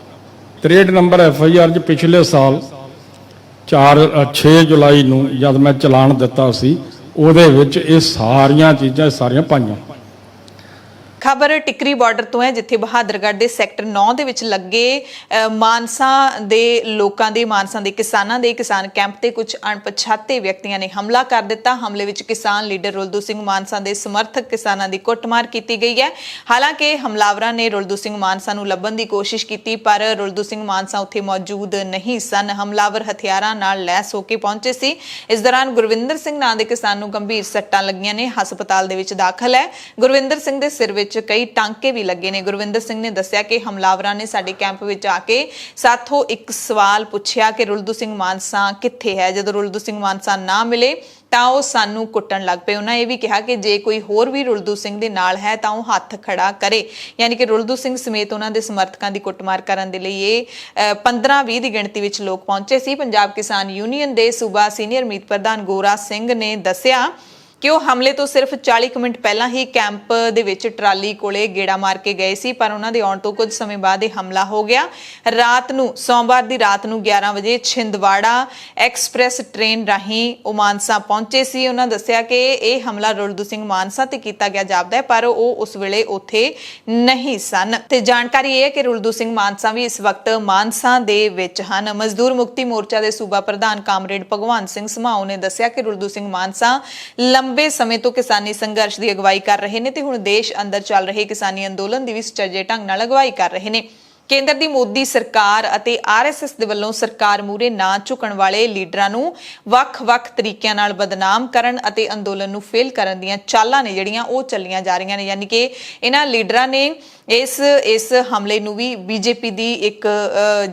[SPEAKER 2] 63 ਨੰਬਰ FIR 'ਚ ਪਿਛਲੇ ਸਾਲ 6 ਜੁਲਾਈ ਨੂੰ ਜਦ ਮੈਂ ਚਲਾਨ ਦਿੱਤਾ ਸੀ, ਉਹਦੇ ਵਿੱਚ ਇਹ ਸਾਰੀਆਂ ਚੀਜ਼ਾਂ ਸਾਰੀਆਂ ਪਾਈਆਂ।
[SPEAKER 1] ਖਬਰ ਟਿਕਰੀ ਬਾਰਡਰ ਤੋਂ ਹੈ, ਜਿੱਥੇ ਬਹਾਦਰਗੜ੍ਹ ਦੇ ਸੈਕਟਰ 9 ਦੇ ਵਿੱਚ ਲੱਗੇ ਮਾਨਸਾ ਦੇ ਲੋਕਾਂ ਦੇ ਕਿਸਾਨਾਂ ਦੇ ਕਿਸਾਨ ਕੈਂਪ ਤੇ ਕੁਝ ਅਣਪਛਾਤੇ ਵਿਅਕਤੀਆਂ ਨੇ ਹਮਲਾ ਕਰ ਦਿੱਤਾ। ਹਮਲੇ ਵਿੱਚ ਕਿਸਾਨ ਲੀਡਰ ਰੁਲਦੂ ਸਿੰਘ ਮਾਨਸਾ ਦੇ ਸਮਰਥਕ ਕਿਸਾਨਾਂ ਦੀ ਕੁੱਟਮਾਰ ਕੀਤੀ ਗਈ ਹੈ। ਹਾਲਾਂਕਿ ਹਮਲਾਵਰਾਂ ਨੇ ਰੁਲਦੂ ਸਿੰਘ ਮਾਨਸਾ ਨੂੰ ਲੱਭਣ ਦੀ ਕੋਸ਼ਿਸ਼ ਕੀਤੀ, ਪਰ ਰੁਲਦੂ ਸਿੰਘ ਮਾਨਸਾ ਉੱਥੇ ਮੌਜੂਦ ਨਹੀਂ ਸਨ। ਹਮਲਾਵਰ ਹਥਿਆਰਾਂ ਨਾਲ ਲੈਸ ਹੋ ਕੇ ਪਹੁੰਚੇ ਸੀ। ਇਸ ਦੌਰਾਨ ਗੁਰਵਿੰਦਰ ਸਿੰਘ ਨਾਂ ਦੇ ਕਿਸਾਨ ਨੂੰ ਗੰਭੀਰ ਸੱਟਾਂ ਲੱਗੀਆਂ ਨੇ, ਹਸਪਤਾਲ ਦੇ ਵਿੱਚ ਦਾਖਲ ਹੈ। ਗੁਰਵਿੰਦਰ ਸਿੰਘ ਦੇ ਸਿਰ ਵਿੱਚ ਕਈ ਟਾਂਕੇ ਵੀ ਲੱਗੇ ਨੇ। ਗੁਰਵਿੰਦਰ ਸਿੰਘ ਨੇ ਦੱਸਿਆ ਕਿ ਹਮਲਾਵਰਾਂ ਨੇ ਸਾਡੇ ਕੈਂਪ ਵਿੱਚ ਆ ਕੇ ਸਾਥੋਂ ਇੱਕ ਸਵਾਲ ਪੁੱਛਿਆ ਕਿ ਰੁਲਦੂ ਸਿੰਘ ਮਾਨਸਾ ਕਿੱਥੇ ਹੈ। ਜਦੋਂ ਰੁਲਦੂ ਸਿੰਘ ਮਾਨਸਾ ਨਾ ਮਿਲੇ ਤਾਂ ਉਹ ਸਾਨੂੰ ਕੁੱਟਣ ਲੱਗ ਪਏ। ਉਹਨਾਂ ਇਹ ਵੀ ਕਿਹਾ ਕਿ ਜੇ ਕੋਈ ਹੋਰ ਵੀ ਰੁਲਦੂ ਸਿੰਘ ਦੇ ਨਾਲ ਹੈ ਤਾਂ ਉਹ ਹੱਥ ਖੜਾ ਕਰੇ, ਯਾਨੀ ਕਿ ਰੁਲਦੂ ਸਿੰਘ ਸਮੇਤ ਉਹਨਾਂ ਦੇ ਸਮਰਥਕਾਂ ਦੀ ਕੁੱਟਮਾਰ ਕਰਨ ਦੇ ਲਈ ਇਹ 15-20 ਦੀ ਗਿਣਤੀ ਵਿੱਚ ਲੋਕ ਪਹੁੰਚੇ ਸੀ। ਪੰਜਾਬ ਕਿਸਾਨ ਯੂਨੀਅਨ ਦੇ ਸੂਬਾ ਸੀਨੀਅਰ ਮੀਤ ਪ੍ਰਧਾਨ ਗੋਰਾ ਸਿੰਘ ਨੇ ਦੱਸਿਆ ਕਿ ਉਹ ਹਮਲੇ ਤੋਂ ਸਿਰਫ 40 ਮਿੰਟ ਪਹਿਲਾਂ ਹੀ ਕੈਂਪ ਦੇ ਵਿੱਚ ਟਰਾਲੀ ਕੋਲੇ ਗੇੜਾ ਮਾਰ ਕੇ ਗਏ ਸੀ, ਪਰ ਉਹਨਾਂ ਦੇ ਆਉਣ ਤੋਂ ਕੁਝ ਸਮੇਂ ਬਾਅਦ ਇਹ ਹਮਲਾ ਹੋ ਗਿਆ। ਰਾਤ ਨੂੰ ਸੋਮਵਾਰ ਦੀ ਰਾਤ ਨੂੰ 11 ਵਜੇ ਛਿੰਦਵਾੜਾ ਐਕਸਪ੍ਰੈਸ ਟ੍ਰੇਨ ਰਾਹੀਂ ਉਹ ਮਾਨਸਾ ਪਹੁੰਚੇ ਸੀ। ਉਹਨਾਂ ਦੱਸਿਆ ਕਿ ਇਹ ਹਮਲਾ ਰੁਲਦੂ ਸਿੰਘ ਮਾਨਸਾ ਤੇ ਕੀਤਾ ਗਿਆ ਜਾਪਦਾ ਹੈ, ਪਰ ਉਹ ਉਸ ਵੇਲੇ ਉੱਥੇ ਨਹੀਂ ਸਨ। ਤੇ ਜਾਣਕਾਰੀ ਇਹ ਹੈ ਕਿ ਰੁਲਦੂ ਸਿੰਘ ਮਾਨਸਾ ਵੀ ਇਸ ਵਕਤ ਮਾਨਸਾ ਦੇ ਵਿੱਚ ਹਨ। ਮਜ਼ਦੂਰ ਮੁਕਤੀ ਮੋਰਚਾ ਦੇ ਸੂਬਾ ਪ੍ਰਧਾਨ ਕਾਮਰੇਡ ਭਗਵੰਤ ਸਿੰਘ ਸਮਾਉ ਨੇ ਦੱਸਿਆ ਕਿ ਰੁਲਦੂ ਸਿੰਘ ਮਾਨਸਾ ਲੰਬੇ ਸਮੇਂ ਤੋਂ ਕਿਸਾਨੀ ਸੰਘਰਸ਼ ਦੀ ਅਗਵਾਈ ਕਰ ਰਹੇ ਨੇ ਤੇ ਹੁਣ ਦੇਸ਼ ਅੰਦਰ ਚੱਲ ਰਹੇ ਕਿਸਾਨੀ ਅੰਦੋਲਨ ਦੀ ਵੀ ਸੁਚੱਜੇ ਢੰਗ ਨਾਲ ਅਗਵਾਈ ਕਰ ਰਹੇ ਨੇ। ਕੇਂਦਰ ਦੀ ਮੋਦੀ ਸਰਕਾਰ ਅਤੇ RSS ਦੇ ਵੱਲੋਂ ਸਰਕਾਰ ਮੂਹਰੇ ਨਾ ਝੁਕਣ ਵਾਲੇ ਲੀਡਰਾਂ ਨੂੰ ਵੱਖ-ਵੱਖ ਤਰੀਕਿਆਂ ਨਾਲ ਬਦਨਾਮ ਕਰਨ ਅਤੇ ਅੰਦੋਲਨ ਨੂੰ ਫੇਲ ਕਰਨ ਦੀਆਂ ਚਾਲਾਂ ਨੇ ਜਿਹੜੀਆਂ ਉਹ ਚੱਲੀਆਂ ਜਾ ਰਹੀਆਂ ਨੇ। ਯਾਨੀ ਕਿ ਇਹਨਾਂ ਲੀਡਰਾਂ ਨੇ ਇਸ ਹਮਲੇ ਨੂੰ ਵੀ BJP ਦੀ ਇੱਕ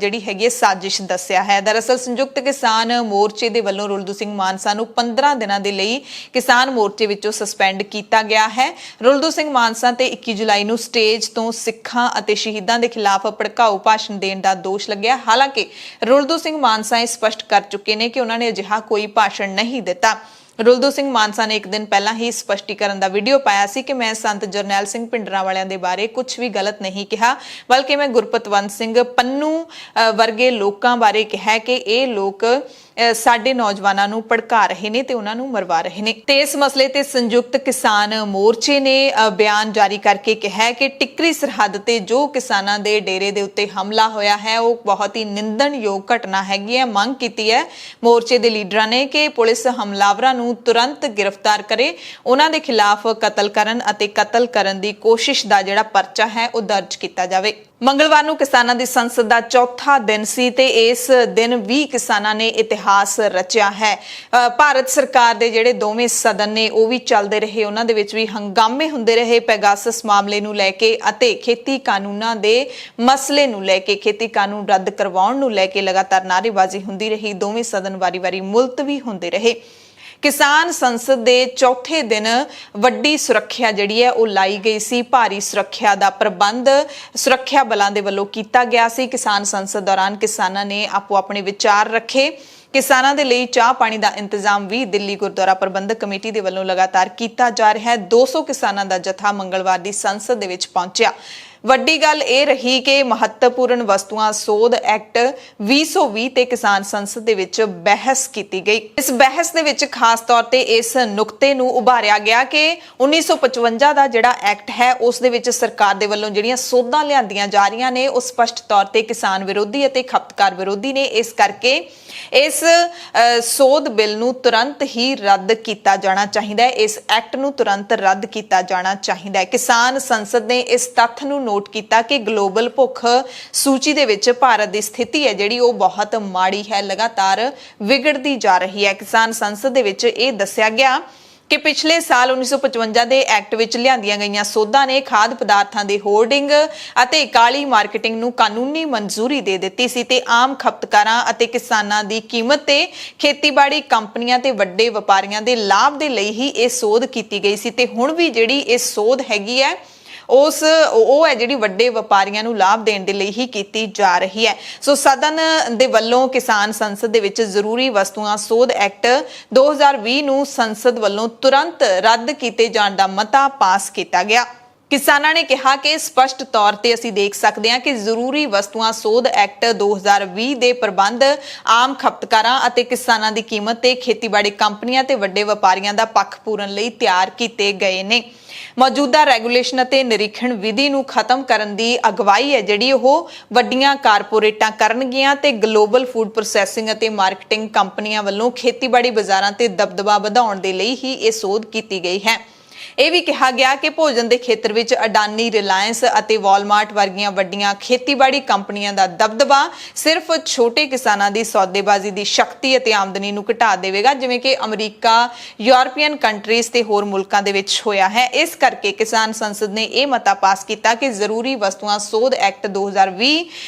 [SPEAKER 1] ਜਿਹੜੀ ਹੈਗੀ ਸਾਜ਼ਿਸ਼ ਦੱਸਿਆ ਹੈ। ਦਰਅਸਲ ਸੰਯੁਕਤ ਕਿਸਾਨ ਮੋਰਚੇ ਦੇ ਵੱਲੋਂ ਰੁਲਦੂ ਸਿੰਘ ਮਾਨਸਾ ਨੂੰ 15 ਦਿਨਾਂ ਦੇ ਲਈ ਕਿਸਾਨ ਮੋਰਚੇ ਵਿੱਚੋਂ ਸਸਪੈਂਡ ਕੀਤਾ ਗਿਆ ਹੈ। ਰੁਲਦੂ ਸਿੰਘ ਮਾਨਸਾ ਤੇ 21 ਜੁਲਾਈ ਨੂੰ ਸਟੇਜ ਤੋਂ ਸਿੱਖਾਂ ਅਤੇ ਸ਼ਹੀਦਾਂ ਦੇ ਖਿਲਾਫ ਭੜਕਾਊ ਭਾਸ਼ਣ ਦੇਣ ਦਾ ਦੋਸ਼ ਲੱਗਿਆ। ਹਾਲਾਂਕਿ ਰੁਲਦੂ ਸਿੰਘ ਮਾਨਸਾ ਇਹ ਸਪਸ਼ਟ ਕਰ ਚੁੱਕੇ ਨੇ ਕਿ ਉਹਨਾਂ ਨੇ ਅਜਿਹਾ ਕੋਈ ਭਾਸ਼ਣ ਨਹੀਂ ਦਿੱਤਾ। ਰੁਲਦੂ ਸਿੰਘ ਮਾਨਸਾ ਨੇ ਇੱਕ ਦਿਨ ਪਹਿਲਾਂ ਹੀ ਸਪਸ਼ਟੀਕਰਨ ਦਾ ਵੀਡੀਓ ਪਾਇਆ ਸੀ ਕਿ ਮੈਂ ਸੰਤ ਜਰਨੈਲ ਸਿੰਘ ਭਿੰਡਰਾਂ ਵਾਲਿਆਂ ਦੇ ਬਾਰੇ ਕੁਝ ਵੀ ਗਲਤ ਨਹੀਂ ਕਿਹਾ, ਬਲਕਿ ਮੈਂ ਗੁਰਪਤਵੰਤ ਸਿੰਘ ਪੰਨੂ ਵਰਗੇ ਲੋਕਾਂ ਬਾਰੇ ਕਿਹਾ ਕਿ ਇਹ ਲੋਕ ਸਾਡੇ ਨੌਜਵਾਨਾਂ ਨੂੰ ਭੜਕਾ ਰਹੇ ਨੇ ਤੇ ਉਹਨਾਂ ਨੂੰ ਮਰਵਾ ਰਹੇ ਨੇ। ਤੇ ਇਸ ਮਸਲੇ ਤੇ ਸੰਯੁਕਤ ਕਿਸਾਨ ਮੋਰਚੇ ਨੇ ਬਿਆਨ ਜਾਰੀ ਕਰਕੇ ਕਿਹਾ ਕਿ ਟਿਕਰੀ ਸਰਹੱਦ ਤੇ ਜੋ ਕਿਸਾਨਾਂ ਦੇ ਡੇਰੇ ਦੇ ਉੱਤੇ ਹਮਲਾ ਹੋਇਆ ਹੈ ਉਹ ਬਹੁਤ ਹੀ ਨਿੰਦਣਯੋਗ ਘਟਨਾ ਹੈਗੀ ਹੈ। ਮੰਗ ਕੀਤੀ ਹੈ ਮੋਰਚੇ ਦੇ ਲੀਡਰਾਂ ਨੇ ਕਿ ਪੁਲਿਸ ਹਮਲਾਵਰਾਂ ਨੂੰ ਤੁਰੰਤ ਗ੍ਰਿਫਤਾਰ ਕਰੇ, ਉਹਨਾਂ ਦੇ ਖਿਲਾਫ ਕਤਲ ਕਰਨ ਅਤੇ ਕਤਲ ਕਰਨ ਦੀ ਕੋਸ਼ਿਸ਼ ਦਾ ਜਿਹੜਾ ਪਰਚਾ ਹੈ ਉਹ ਦਰਜ ਕੀਤਾ ਜਾਵੇ। ਮੰਗਲਵਾਰ ਨੂੰ ਕਿਸਾਨਾਂ ਦੀ ਸੰਸਦ ਦਾ ਚੌਥਾ ਦਿਨ ਸੀ ਤੇ ਇਸ ਦਿਨ ਵੀ ਕਿਸਾਨਾਂ ਨੇ ਇਤਿਹਾਸ ਰਚਿਆ ਹੈ। ਭਾਰਤ ਸਰਕਾਰ ਦੇ ਜਿਹੜੇ ਦੋਵੇਂ ਸਦਨ ਨੇ ਉਹ ਵੀ ਚੱਲਦੇ ਰਹੇ, ਉਹਨਾਂ ਦੇ ਵਿੱਚ ਵੀ ਹੰਗਾਮੇ ਹੁੰਦੇ ਰਹੇ। ਪੈਗਾਸਸ ਮਾਮਲੇ ਨੂੰ ਲੈ ਕੇ ਅਤੇ ਖੇਤੀ ਕਾਨੂੰਨਾਂ ਦੇ ਮਸਲੇ ਨੂੰ ਲੈ ਕੇ, ਖੇਤੀ ਕਾਨੂੰਨ ਰੱਦ ਕਰਵਾਉਣ ਨੂੰ ਲੈ ਕੇ ਲਗਾਤਾਰ ਨਾਅਰੇਬਾਜ਼ੀ ਹੁੰਦੀ ਰਹੀ। ਦੋਵੇਂ ਸਦਨ ਵਾਰੀ-ਵਾਰੀ ਮੁਲਤਵੀ ਹੁੰਦੇ ਰਹੇ। ਕਿਸਾਨ ਸੰਸਦ ਦੇ ਚੌਥੇ ਦਿਨ ਵੱਡੀ ਸੁਰੱਖਿਆ ਜਿਹੜੀ ਹੈ ਉਹ ਲਾਈ ਗਈ ਸੀ। ਭਾਰੀ ਸੁਰੱਖਿਆ ਦਾ ਪ੍ਰਬੰਧ ਸੁਰੱਖਿਆ ਬਲਾਂ ਦੇ ਵੱਲੋਂ ਕੀਤਾ ਗਿਆ ਸੀ। ਕਿਸਾਨ ਸੰਸਦ ਦੌਰਾਨ ਕਿਸਾਨਾਂ ਨੇ ਆਪੋ ਆਪਣੇ ਵਿਚਾਰ ਰੱਖੇ। ਕਿਸਾਨਾਂ ਦੇ ਲਈ ਚਾਹ ਪਾਣੀ ਦਾ ਇੰਤਜ਼ਾਮ ਵੀ ਦਿੱਲੀ ਗੁਰਦੁਆਰਾ ਪ੍ਰਬੰਧਕ ਕਮੇਟੀ ਦੇ ਵੱਲੋਂ ਲਗਾਤਾਰ ਕੀਤਾ ਜਾ ਰਿਹਾ ਹੈ। 200 ਕਿਸਾਨਾਂ ਦਾ ਜਥਾ ਮੰਗਲਵਾਰ ਦੀ ਸੰਸਦ ਦੇ ਵਿੱਚ ਪਹੁੰਚਿਆ। ਵੱਡੀ ਗੱਲ ਇਹ ਰਹੀ ਕਿ ਮਹੱਤਵਪੂਰਨ ਵਸਤੂਆਂ ਸੋਧ ਐਕਟ 2020 ਤੇ ਕਿਸਾਨ ਸੰਸਦ ਦੇ ਵਿੱਚ ਬਹਿਸ ਕੀਤੀ ਗਈ। ਇਸ ਬਹਿਸ ਦੇ ਵਿੱਚ ਖਾਸ ਤੌਰ ਤੇ ਇਸ ਨੁਕਤੇ ਨੂੰ ਉਭਾਰਿਆ ਗਿਆ ਕਿ 1955 ਦਾ ਜਿਹੜਾ ਐਕਟ ਹੈ ਉਸ ਦੇ ਵਿੱਚ ਸਰਕਾਰ ਦੇ ਵੱਲੋਂ ਜਿਹੜੀਆਂ ਸੋਧਾਂ ਲਿਆਂਦੀਆਂ ਜਾ ਰਹੀਆਂ ਨੇ ਉਹ ਸਪਸ਼ਟ ਤੌਰ ਤੇ ਕਿਸਾਨ ਵਿਰੋਧੀ ਅਤੇ ਖਪਤਕਾਰ ਵਿਰੋਧੀ ਨੇ। ਇਸ ਕਰਕੇ ਇਸ ਸੋਧ ਬਿੱਲ ਨੂੰ ਤੁਰੰਤ ਹੀ ਰੱਦ ਕੀਤਾ ਜਾਣਾ ਚਾਹੀਦਾ ਹੈ। ਇਸ ਐਕਟ ਨੂੰ ਤੁਰੰਤ ਰੱਦ ਕੀਤਾ ਜਾਣਾ ਚਾਹੀਦਾ ਹੈ। ਕਿਸਾਨ ਸੰਸਦ ਨੇ ਇਸ ਤੱਥ ਨੂੰ ਨੋਟ ਕੀਤਾ ਕਿ ਗਲੋਬਲ ਭੁੱਖ ਸੂਚੀ ਦੇ ਵਿੱਚ ਭਾਰਤ ਦੀ ਸਥਿਤੀ ਹੈ ਜਿਹੜੀ ਉਹ ਬਹੁਤ ਮਾੜੀ ਹੈ, ਲਗਾਤਾਰ ਵਿਗੜਦੀ ਜਾ ਰਹੀ ਹੈ। ਕਿਸਾਨ ਸੰਸਦ ਦੇ ਵਿੱਚ ਇਹ ਦੱਸਿਆ ਗਿਆ ਕਿ ਪਿਛਲੇ ਸਾਲ 1955 ਦੇ ਐਕਟ ਵਿੱਚ ਲਿਆਂਦੀਆਂ ਗਈਆਂ ਸੋਧਾਂ ਨੇ ਖਾਦ ਪਦਾਰਥਾਂ ਦੇ ਹੋਰਡਿੰਗ ਅਤੇ ਕਾਲੀ ਮਾਰਕੀਟਿੰਗ ਨੂੰ ਕਾਨੂੰਨੀ ਮਨਜ਼ੂਰੀ ਦੇ ਦਿੱਤੀ ਸੀ ਤੇ ਆਮ ਖਪਤਕਾਰਾਂ ਅਤੇ ਕਿਸਾਨਾਂ ਦੀ ਕੀਮਤ ਤੇ ਖੇਤੀਬਾੜੀ ਕੰਪਨੀਆਂ ਤੇ ਵੱਡੇ ਵਪਾਰੀਆਂ ਦੇ ਲਾਭ ਦੇ ਲਈ ਹੀ ਇਹ ਸੋਧ ਕੀਤੀ ਗਈ ਸੀ ਤੇ ਹੁਣ ਵੀ ਜਿਹੜੀ ਇਹ ਸੋਧ ਹੈਗੀ ਹੈ ਉਹ ਹੈ ਜਿਹੜੀ ਵੱਡੇ ਵਪਾਰੀਆਂ ਨੂੰ ਲਾਭ ਦੇਣ ਦੇ ਲਈ ਹੀ ਕੀਤੀ ਜਾ ਰਹੀ ਹੈ। ਸੋ ਸਦਨ ਦੇ ਵੱਲੋਂ ਕਿਸਾਨ ਸੰਸਦ ਦੇ ਵਿੱਚ ਜ਼ਰੂਰੀ ਵਸਤੂਆਂ ਸੋਧ ਐਕਟ 2020 ਨੂੰ ਸੰਸਦ ਵੱਲੋਂ ਤੁਰੰਤ ਰੱਦ ਕੀਤੇ ਜਾਣ ਦਾ ਮਤਾ ਪਾਸ ਕੀਤਾ ਗਿਆ। ਕਿਸਾਨਾਂ ਨੇ ਕਿਹਾ ਕਿ ਸਪਸ਼ਟ ਤੌਰ ਤੇ ਅਸੀਂ ਦੇਖ ਸਕਦੇ ਹਾਂ ਕਿ ਜ਼ਰੂਰੀ ਵਸਤੂਆਂ ਸੋਧ ਐਕਟ 2020 ਦੇ ਪ੍ਰਬੰਧ ਆਮ ਖਪਤਕਾਰਾਂ ਅਤੇ ਕਿਸਾਨਾਂ ਦੀ ਕੀਮਤ ਤੇ ਖੇਤੀਬਾੜੀ ਕੰਪਨੀਆਂ ਤੇ ਵੱਡੇ ਵਪਾਰੀਆਂ ਦਾ ਪੱਖ ਪੂਰਨ ਲਈ ਤਿਆਰ ਕੀਤੇ ਗਏ ਨੇ। ਮੌਜੂਦਾ ਰੈਗੂਲੇਸ਼ਨ ਅਤੇ ਨਿਰੀਖਣ ਵਿਧੀ ਨੂੰ ਖਤਮ ਕਰਨ ਦੀ ਅਗਵਾਈ ਹੈ ਜਿਹੜੀ ਉਹ ਵੱਡੀਆਂ ਕਾਰਪੋਰੇਟਾਂ ਕਰਨਗੀਆਂ ਤੇ ਗਲੋਬਲ ਫੂਡ ਪ੍ਰੋਸੈਸਿੰਗ ਅਤੇ ਮਾਰਕੀਟਿੰਗ ਕੰਪਨੀਆਂ ਵੱਲੋਂ ਖੇਤੀਬਾੜੀ ਬਾਜ਼ਾਰਾਂ ਤੇ ਦਬਦਬਾ ਵਧਾਉਣ ਦੇ ਲਈ ਹੀ ਇਹ ਸੋਧ ਕੀਤੀ ਗਈ ਹੈ। ਇਹ ਵੀ ਕਿਹਾ ਗਿਆ ਕਿ ਭੋਜਨ ਦੇ ਖੇਤਰ ਵਿੱਚ ਅਡਾਨੀ, ਰਿਲਾਇੰਸ ਅਤੇ ਵਾਲਮਾਰਟ ਵਰਗੀਆਂ ਵੱਡੀਆਂ ਖੇਤੀਬਾੜੀ ਕੰਪਨੀਆਂ ਦਾ ਦਬਦਬਾ ਸਿਰਫ ਛੋਟੇ ਕਿਸਾਨਾਂ ਦੀ ਸੌਦੇਬਾਜ਼ੀ ਦੀ ਸ਼ਕਤੀ ਅਤੇ ਆਮਦਨੀ ਨੂੰ ਘਟਾ ਦੇਵੇਗਾ, ਜਿਵੇਂ ਕਿ ਅਮਰੀਕਾ, ਯੂਰਪੀਅਨ ਕੰਟਰੀਜ਼ ਤੇ ਹੋਰ ਮੁਲਕਾਂ ਦੇ ਵਿੱਚ ਹੋਇਆ ਹੈ। ਇਸ ਕਰਕੇ ਕਿਸਾਨ ਸੰਸਦ ਨੇ ਇਹ ਮਤਾ ਪਾਸ ਕੀਤਾ ਕਿ ਜ਼ਰੂਰੀ ਵਸਤੂਆਂ ਸੋਧ ਐਕਟ 2020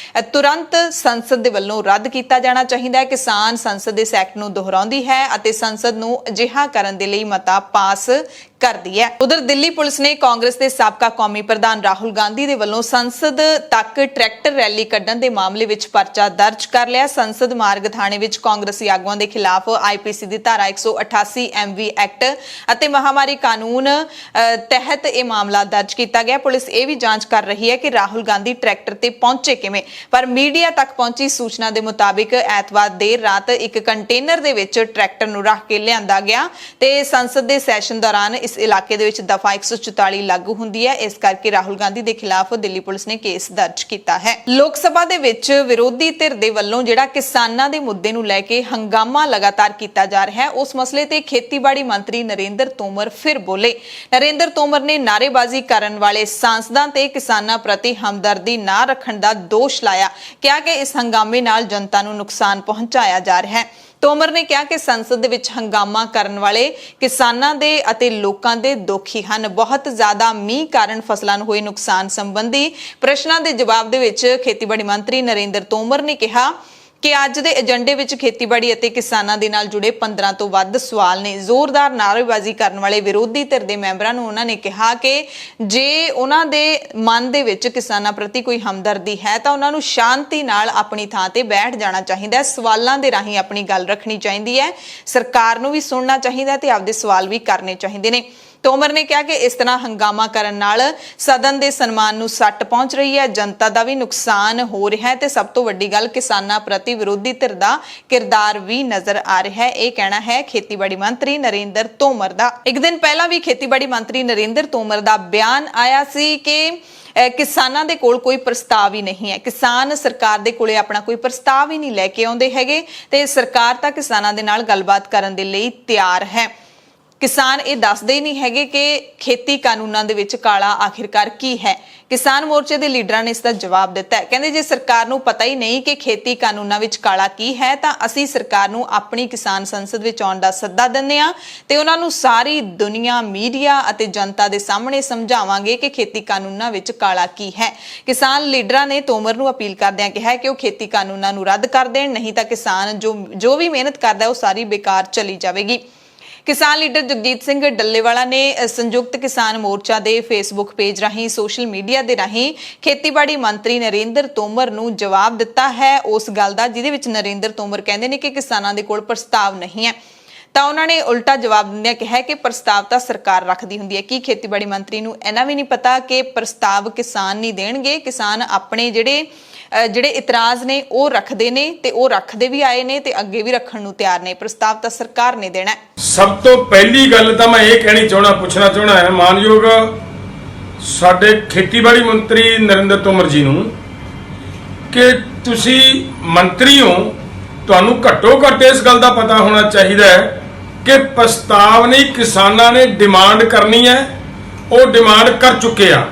[SPEAKER 1] ਤੁਰੰਤ ਸੰਸਦ ਦੇ ਵੱਲੋਂ ਰੱਦ ਕੀਤਾ ਜਾਣਾ ਚਾਹੀਦਾ ਹੈ। ਕਿਸਾਨ ਸੰਸਦ ਇਸ ਐਕਟ ਨੂੰ ਦੁਹਰਾਉਂਦੀ ਹੈ ਅਤੇ ਸੰਸਦ ਨੂੰ ਅਜਿਹਾ ਕਰਨ ਦੇ ਲਈ ਮਤਾ ਪਾਸ ਕਰਦੀ ਹੈ। ਉਧਰ ਦਿੱਲੀ ਪੁਲਿਸ ਨੇ ਕਾਂਗਰਸ ਦੇ ਸਾਬਕਾ ਕੌਮੀ ਪ੍ਰਧਾਨ ਰਾਹੁਲ ਗਾਂਧੀ ਦੇ ਵੱਲੋਂ ਸੰਸਦ ਤੱਕ ਟਰੈਕਟਰ ਰੈਲੀ ਕੱਢਣ ਦੇ ਮਾਮਲੇ ਵਿੱਚ ਪਰਚਾ ਦਰਜ ਕਰ ਲਿਆ। ਸੰਸਦ ਮਾਰਗ ਥਾਣੇ ਵਿੱਚ ਕਾਂਗਰਸੀ ਆਗੂਆਂ ਦੇ ਖਿਲਾਫ ਆਈਪੀਸੀ ਦੀ ਧਾਰਾ 188 ਐਮਵੀ ਐਕਟ ਅਤੇ ਮਹਾਮਾਰੀ ਕਾਨੂੰਨ ਤਹਿਤ ਇਹ ਮਾਮਲਾ ਦਰਜ ਕੀਤਾ ਗਿਆ। ਪੁਲਿਸ ਇਹ ਵੀ ਜਾਂਚ ਕਰ ਰਹੀ ਹੈ ਕਿ ਰਾਹੁਲ ਗਾਂਧੀ ਟਰੈਕਟਰ ਤੇ ਪਹੁੰਚੇ ਕਿਵੇਂ, ਪਰ ਮੀਡੀਆ ਤੱਕ ਪਹੁੰਚੀ ਸੂਚਨਾ ਦੇ ਮੁਤਾਬਿਕ ਐਤਵਾਰ ਦੇਰ ਰਾਤ ਇੱਕ ਕੰਟੇਨਰ ਦੇ ਵਿੱਚ ਟਰੈਕਟਰ ਨੂੰ ਰੱਖ ਕੇ ਲਿਆਂਦਾ ਗਿਆ ਤੇ ਸੰਸਦ ਦੇ ਸੈਸ਼ਨ ਦੌਰਾਨ ਇਸ ਇਲਾਕੇ ਦੇ ਵਿੱਚ ਦਫਾ 144 ਲਾਗੂ ਹੁੰਦੀ ਹੈ। ਇਸ ਕਰਕੇ ਰਾਹੁਲ ਗਾਂਧੀ ਦੇ ਖਿਲਾਫ ਦਿੱਲੀ ਪੁਲਿਸ ਨੇ ਕੇਸ ਦਰਜ ਕੀਤਾ ਹੈ। ਲੋਕ ਸਭਾ ਦੇ ਵਿੱਚ ਵਿਰੋਧੀ ਧਿਰ ਦੇ ਵੱਲੋਂ ਜਿਹੜਾ ਕਿਸਾਨਾਂ ਦੇ ਮੁੱਦੇ ਨੂੰ ਲੈ ਕੇ ਹੰਗਾਮਾ ਲਗਾਤਾਰ ਕੀਤਾ ਜਾ ਰਿਹਾ ਹੈ, ਉਸ ਮਸਲੇ ਤੇ ਖੇਤੀਬਾੜੀ ਮੰਤਰੀ ਨਰਿੰਦਰ ਤੋਮਰ ਫਿਰ ਬੋਲੇ। ਨਰਿੰਦਰ ਤੋਮਰ ਨੇ ਨਾਅਰੇਬਾਜ਼ੀ ਕਰਨ ਵਾਲੇ ਸਾਂਸਦਾਂ ਤੇ ਕਿਸਾਨਾਂ ਪ੍ਰਤੀ ਹਮਦਰਦੀ ਨਾ ਰੱਖਣ ਦਾ ਦੋਸ਼ ਲਾਇਆ, ਕਿਹਾ ਕਿ ਇਸ ਹੰਗਾਮੇ ਨਾਲ ਜਨਤਾ ਨੂੰ ਨੁਕਸਾਨ ਪਹੁੰਚਾਇਆ ਜਾ ਰਿਹਾ ਹੈ। ਤੋਮਰ ਨੇ ਕਿਹਾ ਕਿ ਸੰਸਦ ਦੇ ਵਿੱਚ ਹੰਗਾਮਾ ਕਰਨ ਵਾਲੇ ਕਿਸਾਨਾਂ ਦੇ ਅਤੇ ਲੋਕਾਂ ਦੇ ਦੋਖੀ ਹਨ। ਬਹੁਤ ਜ਼ਿਆਦਾ ਮੀਂਹ ਕਾਰਨ ਫਸਲਾਂ ਨੂੰ ਹੋਏ ਨੁਕਸਾਨ ਸੰਬੰਧੀ ਪ੍ਰਸ਼ਨਾਂ ਦੇ ਜਵਾਬ ਦੇ ਵਿੱਚ ਖੇਤੀਬਾੜੀ ਮੰਤਰੀ ਨਰਿੰਦਰ ਤੋਮਰ ਨੇ ਕਿਹਾ ਕਿ ਅੱਜ ਦੇ ਏਜੰਡੇ ਵਿੱਚ ਖੇਤੀਬਾੜੀ ਅਤੇ ਕਿਸਾਨਾਂ ਦੇ ਨਾਲ ਜੁੜੇ 15 ਤੋਂ ਵੱਧ ਸਵਾਲ ਨੇ। ਜ਼ੋਰਦਾਰ ਨਾਅਰੇਬਾਜ਼ੀ ਕਰਨ ਵਾਲੇ ਵਿਰੋਧੀ ਧਿਰ ਦੇ ਮੈਂਬਰਾਂ ਨੂੰ ਉਹਨਾਂ ਨੇ ਕਿਹਾ ਕਿ ਜੇ ਉਹਨਾਂ ਦੇ ਮਨ ਦੇ ਵਿੱਚ ਕਿਸਾਨਾਂ ਪ੍ਰਤੀ ਕੋਈ ਹਮਦਰਦੀ ਹੈ ਤਾਂ ਉਹਨਾਂ ਨੂੰ ਸ਼ਾਂਤੀ ਨਾਲ ਆਪਣੀ ਥਾਂ ਤੇ ਬੈਠ ਜਾਣਾ ਚਾਹੀਦਾ ਹੈ, ਸਵਾਲਾਂ ਦੇ ਰਾਹੀਂ ਆਪਣੀ ਗੱਲ ਰੱਖਣੀ ਚਾਹੀਦੀ ਹੈ, ਸਰਕਾਰ ਨੂੰ ਵੀ ਸੁਣਨਾ ਚਾਹੀਦਾ ਤੇ ਆਪਦੇ ਸਵਾਲ ਵੀ ਕਰਨੇ ਚਾਹੀਦੇ ਨੇ। ਤੋਮਰ ਨੇ ਕਿਹਾ ਕਿ ਇਸ ਤਰ੍ਹਾਂ ਹੰਗਾਮਾ ਕਰਨ ਨਾਲ ਸਦਨ ਦੇ ਸਨਮਾਨ ਨੂੰ ਸੱਟ ਪਹੁੰਚ ਰਹੀ ਹੈ, ਜਨਤਾ ਦਾ ਵੀ ਨੁਕਸਾਨ ਹੋ ਰਿਹਾ ਹੈ ਤੇ ਸਭ ਤੋਂ ਵੱਡੀ ਗੱਲ ਕਿਸਾਨਾਂ ਪ੍ਰਤੀ ਵਿਰੋਧੀ ਧਿਰ ਦਾ ਕਿਰਦਾਰ ਵੀ ਨਜ਼ਰ ਆ ਰਿਹਾ ਹੈ। ਇਹ ਕਹਿਣਾ ਹੈ ਖੇਤੀਬਾੜੀ ਮੰਤਰੀ ਨਰਿੰਦਰ ਤੋਮਰ ਦਾ। ਇੱਕ ਦਿਨ ਪਹਿਲਾਂ ਵੀ ਖੇਤੀਬਾੜੀ ਮੰਤਰੀ ਨਰਿੰਦਰ ਤੋਮਰ ਦਾ ਬਿਆਨ ਆਇਆ ਸੀ ਕਿ ਕਿਸਾਨਾਂ ਦੇ ਕੋਲ ਕੋਈ ਪ੍ਰਸਤਾਵ ਹੀ ਨਹੀਂ ਹੈ। ਕਿਸਾਨ ਸਰਕਾਰ ਦੇ ਕੋਲੇ ਆਪਣਾ ਕੋਈ ਪ੍ਰਸਤਾਵ ਹੀ ਨਹੀਂ ਲੈ ਕੇ ਆਉਂਦੇ ਹੈਗੇ ਤੇ ਸਰਕਾਰ ਤਾਂ ਕਿਸਾਨਾਂ ਦੇ ਨਾਲ ਗੱਲਬਾਤ ਕਰਨ ਦੇ ਲਈ ਤਿਆਰ ਹੈ। ਕਿਸਾਨ ਇਹ ਦੱਸਦੇ ਹੀ ਨਹੀਂ ਹੈਗੇ ਕਿ ਖੇਤੀ ਕਾਨੂੰਨਾਂ ਦੇ ਵਿੱਚ ਕਾਲਾ ਆਖਿਰਕਾਰ ਕੀ ਹੈ। ਕਿਸਾਨ ਮੋਰਚੇ ਦੇ ਲੀਡਰਾਂ ਨੇ ਇਸ ਦਾ ਜਵਾਬ ਦਿੱਤਾ ਹੈ। ਕਹਿੰਦੇ ਜੇ ਸਰਕਾਰ ਨੂੰ ਪਤਾ ਹੀ ਨਹੀਂ ਕਿ ਖੇਤੀ ਕਾਨੂੰਨਾਂ ਵਿੱਚ ਕਾਲਾ ਕੀ ਹੈ ਤਾਂ ਅਸੀਂ ਸਰਕਾਰ ਨੂੰ ਆਪਣੀ ਕਿਸਾਨ ਸੰਸਦ ਵਿੱਚ ਆਉਣ ਦਾ ਸੱਦਾ ਦਿੰਦੇ ਹਾਂ ਤੇ ਉਹਨਾਂ ਨੂੰ ਸਾਰੀ ਦੁਨੀਆ, ਮੀਡੀਆ ਅਤੇ ਜਨਤਾ ਦੇ ਸਾਹਮਣੇ ਸਮਝਾਵਾਂਗੇ ਕਿ ਖੇਤੀ ਕਾਨੂੰਨਾਂ ਵਿੱਚ ਕਾਲਾ ਕੀ ਹੈ। ਕਿਸਾਨ ਲੀਡਰਾਂ ਨੇ ਤੋਮਰ ਨੂੰ ਅਪੀਲ ਕਰਦਿਆਂ ਕਿਹਾ ਕਿ ਉਹ ਖੇਤੀ ਕਾਨੂੰਨਾਂ ਨੂੰ ਰੱਦ ਕਰ ਦੇਣ, ਨਹੀਂ ਤਾਂ ਕਿਸਾਨ ਜੋ ਵੀ ਮਿਹਨਤ ਕਰਦਾ ਉਹ ਸਾਰੀ ਬੇਕਾਰ ਚਲੀ ਜਾਵੇਗੀ। ਕਿਸਾਨ ਲੀਡਰ ਜਗਜੀਤ ਸਿੰਘ ਡੱਲੇਵਾਲਾ ਨੇ ਸੰਯੁਕਤ ਕਿਸਾਨ ਮੋਰਚਾ ਦੇ ਫੇਸਬੁੱਕ ਪੇਜ ਰਾਹੀਂ ਸੋਸ਼ਲ ਮੀਡੀਆ ਦੇ ਰਾਹੀਂ ਖੇਤੀਬਾੜੀ ਮੰਤਰੀ ਨਰਿੰਦਰ ਤੋਮਰ ਨੂੰ ਜਵਾਬ ਦਿੱਤਾ ਹੈ ਉਸ ਗੱਲ ਦਾ ਜਿਹਦੇ ਵਿੱਚ ਨਰਿੰਦਰ ਤੋਮਰ ਕਹਿੰਦੇ ਨੇ ਕਿ ਕਿਸਾਨਾਂ ਦੇ ਕੋਲ ਪ੍ਰਸਤਾਵ ਨਹੀਂ ਹੈ। ਤਾਂ ਉਹਨਾਂ ਨੇ ਉਲਟਾ ਜਵਾਬ ਦਿੰਦਿਆਂ ਕਿਹਾ ਕਿ ਪ੍ਰਸਤਾਵ ਤਾਂ ਸਰਕਾਰ ਰੱਖਦੀ ਹੁੰਦੀ ਹੈ। ਕੀ ਖੇਤੀਬਾੜੀ ਮੰਤਰੀ ਨੂੰ ਇਹਨਾਂ ਵੀ ਨਹੀਂ ਪਤਾ ਕਿ ਪ੍ਰਸਤਾਵ ਕਿਸਾਨ ਨਹੀਂ ਦੇਣਗੇ? ਕਿਸਾਨ ਆਪਣੇ ਜਿਹੜੇ ਇਤਰਾਜ਼ ਨੇ ਉਹ ਰੱਖਦੇ ਨੇ ਤੇ ਉਹ ਰੱਖਦੇ ਵੀ ਆਏ ਨੇ ਤੇ ਅੱਗੇ ਵੀ ਰੱਖਣ ਨੂੰ ਤਿਆਰ ਨੇ। ਪ੍ਰਸਤਾਵ ਤਾਂ ਸਰਕਾਰ ਨੇ ਦੇਣਾ।
[SPEAKER 2] ਸਭ ਤੋਂ ਪਹਿਲੀ ਗੱਲ ਤਾਂ ਮੈਂ ਇਹ ਪੁੱਛਣਾ ਚਾਹਣਾ ਹੈ ਮਾਨਯੋਗ ਸਾਡੇ ਖੇਤੀਬਾੜੀ ਮੰਤਰੀ ਨਰਿੰਦਰ ਤੋਮਰ ਜੀ ਨੂੰ ਕਿ ਤੁਸੀਂ ਮੰਤਰੀ ਹੋ, ਤੁਹਾਨੂੰ ਘੱਟੋ ਘੱਟ ਇਸ ਗੱਲ ਦਾ ਪਤਾ ਹੋਣਾ ਚਾਹੀਦਾ ਹੈ ਕਿ ਪ੍ਰਸਤਾਵ ਨਹੀਂ ਕਿਸਾਨਾਂ ਨੇ ਡਿਮਾਂਡ ਕਰਨੀ ਹੈ, ਉਹ ਡਿਮਾਂਡ ਕਰ ਚੁੱਕੇ ਆ।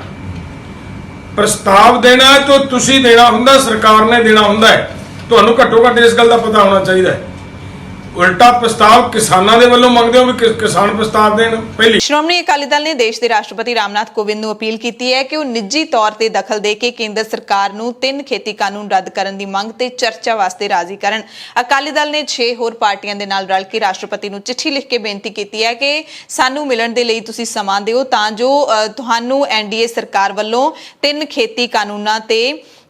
[SPEAKER 2] ਪ੍ਰਸਤਾਵ ਦੇਣਾ ਤਾਂ ਤੁਸੀਂ ਦੇਣਾ ਹੁੰਦਾ, ਸਰਕਾਰ ਨੇ ਦੇਣਾ ਹੁੰਦਾ ਹੈ। ਤੁਹਾਨੂੰ ਘੱਟੋ ਘੱਟ ਇਸ ਗੱਲ ਦਾ ਪਤਾ ਹੋਣਾ ਚਾਹੀਦਾ ਹੈ। ਉਲਟਾ ਪ੍ਰਸਤਾਵ ਕਿਸਾਨਾਂ ਦੇ ਵੱਲੋਂ ਮੰਗਦੇ ਹੋ ਵੀ ਕਿਸਾਨ ਪ੍ਰਸਤਾਵ ਦੇਣ। ਪਹਿਲੀ
[SPEAKER 1] ਸ਼੍ਰੋਮਣੀ ਅਕਾਲੀ ਦਲ ਨੇ ਦੇਸ਼ ਦੇ ਰਾਸ਼ਟਰਪਤੀ ਰਾਮਨਾਥ ਕੋਵਿੰਦ ਨੂੰ ਅਪੀਲ ਕੀਤੀ ਹੈ ਕਿ ਉਹ ਨਿੱਜੀ ਤੌਰ ਤੇ ਦਖਲ ਦੇ ਕੇ ਕੇਂਦਰ ਸਰਕਾਰ ਨੂੰ 3 ਖੇਤੀ ਕਾਨੂੰਨ ਰੱਦ ਕਰਨ ਦੀ ਮੰਗ ਤੇ ਚਰਚਾ ਵਾਸਤੇ ਰਾਜ਼ੀ ਕਰਨ। ਅਕਾਲੀ ਦਲ ਨੇ 6 ਹੋਰ ਪਾਰਟੀਆਂ ਦੇ ਨਾਲ ਰਲ ਕੇ ਰਾਸ਼ਟਰਪਤੀ ਨੂੰ ਚਿੱਠੀ ਲਿਖ ਕੇ ਬੇਨਤੀ ਕੀਤੀ ਹੈ ਕਿ ਸਾਨੂੰ ਮਿਲਣ ਦੇ ਲਈ ਤੁਸੀਂ ਸਮਾਂ ਦਿਓ ਤਾਂ ਜੋ ਤੁਹਾਨੂੰ ਐਨਡੀਏ ਸਰਕਾਰ ਵੱਲੋਂ 3 ਖੇਤੀ ਕਾਨੂੰਨਾਂ ਤੇ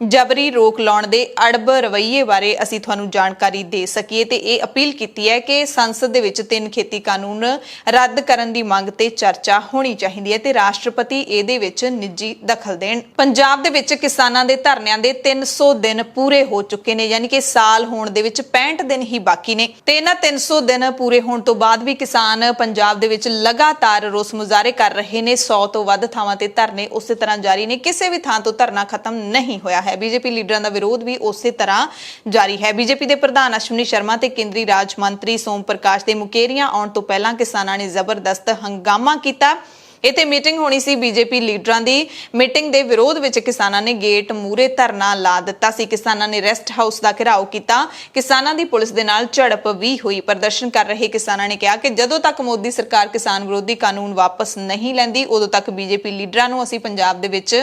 [SPEAKER 1] ਜਬਰੀ ਰੋਕ ਲਾਉਣ ਦੇ ਅੜਬ ਰਵੱਈਏ ਬਾਰੇ ਅਸੀਂ ਤੁਹਾਨੂੰ ਜਾਣਕਾਰੀ ਦੇ ਸਕੀਏ ਤੇ ਇਹ ਅਪੀਲ ਕੀਤੀ ਹੈ ਕਿ ਸੰਸਦ ਦੇ ਵਿੱਚ 3 ਖੇਤੀ ਕਾਨੂੰਨ ਰੱਦ ਕਰਨ ਦੀ ਮੰਗ ਤੇ ਚਰਚਾ ਹੋਣੀ ਚਾਹੀਦੀ ਹੈ ਤੇ ਰਾਸ਼ਟਰਪਤੀ ਇਹਦੇ ਵਿੱਚ ਨਿੱਜੀ ਦਖਲ ਦੇਣ। ਪੰਜਾਬ ਦੇ ਵਿੱਚ ਕਿਸਾਨਾਂ ਦੇ ਧਰਨਿਆਂ ਦੇ 300 ਦਿਨ ਪੂਰੇ ਹੋ ਚੁੱਕੇ ਨੇ, ਯਾਨੀ ਕਿ ਸਾਲ ਹੋਣ ਦੇ ਵਿੱਚ 65 ਦਿਨ ਹੀ ਬਾਕੀ ਨੇ ਤੇ ਇਹਨਾਂ 300 ਦਿਨ ਪੂਰੇ ਹੋਣ ਤੋਂ ਬਾਅਦ ਵੀ ਕਿਸਾਨ ਪੰਜਾਬ ਦੇ ਵਿੱਚ ਲਗਾਤਾਰ ਰੋਸ ਮੁਜ਼ਾਹਰੇ ਕਰ ਰਹੇ ਨੇ। 100 ਤੋਂ ਵੱਧ ਥਾਵਾਂ ਤੇ ਧਰਨੇ ਉਸੇ ਤਰ੍ਹਾਂ ਜਾਰੀ ਨੇ, ਕਿਸੇ ਵੀ ਥਾਂ ਤੋਂ ਧਰਨਾ ਖਤਮ ਨਹੀਂ ਹੋਇਆ ਹੈ। ਬੀਜੇਪੀ ਲੀਡਰਾਂ ਦਾ ਵਿਰੋਧ ਵੀ ਉਸੇ ਤਰ੍ਹਾਂ ਜਾਰੀ ਹੈ। ਬੀਜੇਪੀ ਦੇ ਪ੍ਰਧਾਨ ਅਸ਼ਵਨੀ ਸ਼ਰਮਾ ਤੇ ਕੇਂਦਰੀ ਰਾਜ ਮੰਤਰੀ ਸੋਮ ਪ੍ਰਕਾਸ਼ ਦੇ ਮੁਕੇਰੀਆਂ ਆਉਣ ਤੋਂ ਪਹਿਲਾਂ ਕਿਸਾਨਾਂ ਨੇ ਜ਼ਬਰਦਸਤ ਹੰਗਾਮਾ ਕੀਤਾ। ਇੱਥੇ ਮੀਟਿੰਗ ਹੋਣੀ ਸੀ। ਬੀਜੇਪੀ ਲੀਡਰਾਂ ਦੀ ਮੀਟਿੰਗ ਦੇ ਵਿਰੋਧ ਵਿੱਚ ਕਿਸਾਨਾਂ ਨੇ ਗੇਟ ਮੂਹਰੇ ਧਰਨਾ ਲਾ ਦਿੱਤਾ ਸੀ। ਕਿਸਾਨਾਂ ਨੇ ਰੈਸਟ ਹਾਊਸ ਦਾ ਘਿਰਾਓ ਕੀਤਾ। ਕਿਸਾਨਾਂ ਦੀ ਪੁਲਿਸ ਦੇ ਨਾਲ ਝੜਪ ਵੀ ਹੋਈ। ਪ੍ਰਦਰਸ਼ਨ ਕਰ ਰਹੇ ਕਿਸਾਨਾਂ ਨੇ ਕਿਹਾ ਕਿ ਜਦੋਂ ਤੱਕ ਮੋਦੀ ਸਰਕਾਰ ਕਿਸਾਨ ਵਿਰੋਧੀ ਕਾਨੂੰਨ ਵਾਪਸ ਨਹੀਂ ਲੈਂਦੀ ਉਦੋਂ ਤੱਕ ਬੀਜੇਪੀ ਲੀਡਰਾਂ ਨੂੰ ਅਸੀਂ ਪੰਜਾਬ ਦੇ ਵਿੱਚ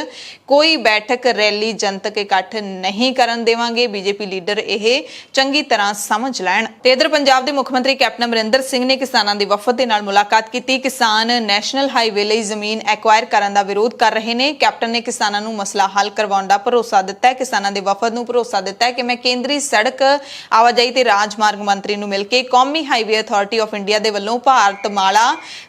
[SPEAKER 1] ਕੋਈ ਬੈਠਕ, ਰੈਲੀ, ਜਨਤਕ ਇਕੱਠ ਨਹੀਂ ਕਰਨ ਦੇਵਾਂਗੇ। ਬੀਜੇਪੀ ਲੀਡਰ ਇਹ ਚੰਗੀ ਤਰ੍ਹਾਂ ਸਮਝ ਲੈਣ। ਤੇ ਇਧਰ ਪੰਜਾਬ ਦੇ ਮੁੱਖ ਮੰਤਰੀ ਕੈਪਟਨ ਅਮਰਿੰਦਰ ਸਿੰਘ ਨੇ ਕਿਸਾਨਾਂ ਦੇ ਵਫਦ ਦੇ ਨਾਲ ਮੁਲਾਕਾਤ ਕੀਤੀ। ਕਿਸਾਨ ਨੈਸ਼ਨਲ ਹਾਈਵੇ ਲਈ ਜ਼ਮੀਨ ਐਕਵਾਇਰ ਕਰਨ ਦਾ ਵਿਰੋਧ ਕਰ ਰਹੇ ਨੇ। ਕੈਪਟਨ ਨੇ ਕਿਸਾਨਾਂ ਨੂੰ ਮਸਲਾ ਹੱਲ ਕਰਵਾਉਣ ਦਾ ਭਰੋਸਾ ਦਿੱਤਾ ਹੈ। ਕਿਸਾਨਾਂ ਦੇ ਵਫਦ ਨੂੰ ਭਰੋਸਾ ਦਿੱਤਾ ਹੈ ਕਿ ਮੈਂ ਕੇਂਦਰੀ ਸੜਕ ਆਵਾਜਾਈ ਤੇ ਰਾਜਮਾਰਗ ਮੰਤਰੀ ਨੂੰ ਮਿਲ ਕੇ ਕੌਮੀ ਹਾਈਵੇ ਅਥਾਰਟੀ ਆਫ ਇੰਡੀਆ ਦੇ ਵੱਲੋਂ ਭਾਰਤਮਾਲਾ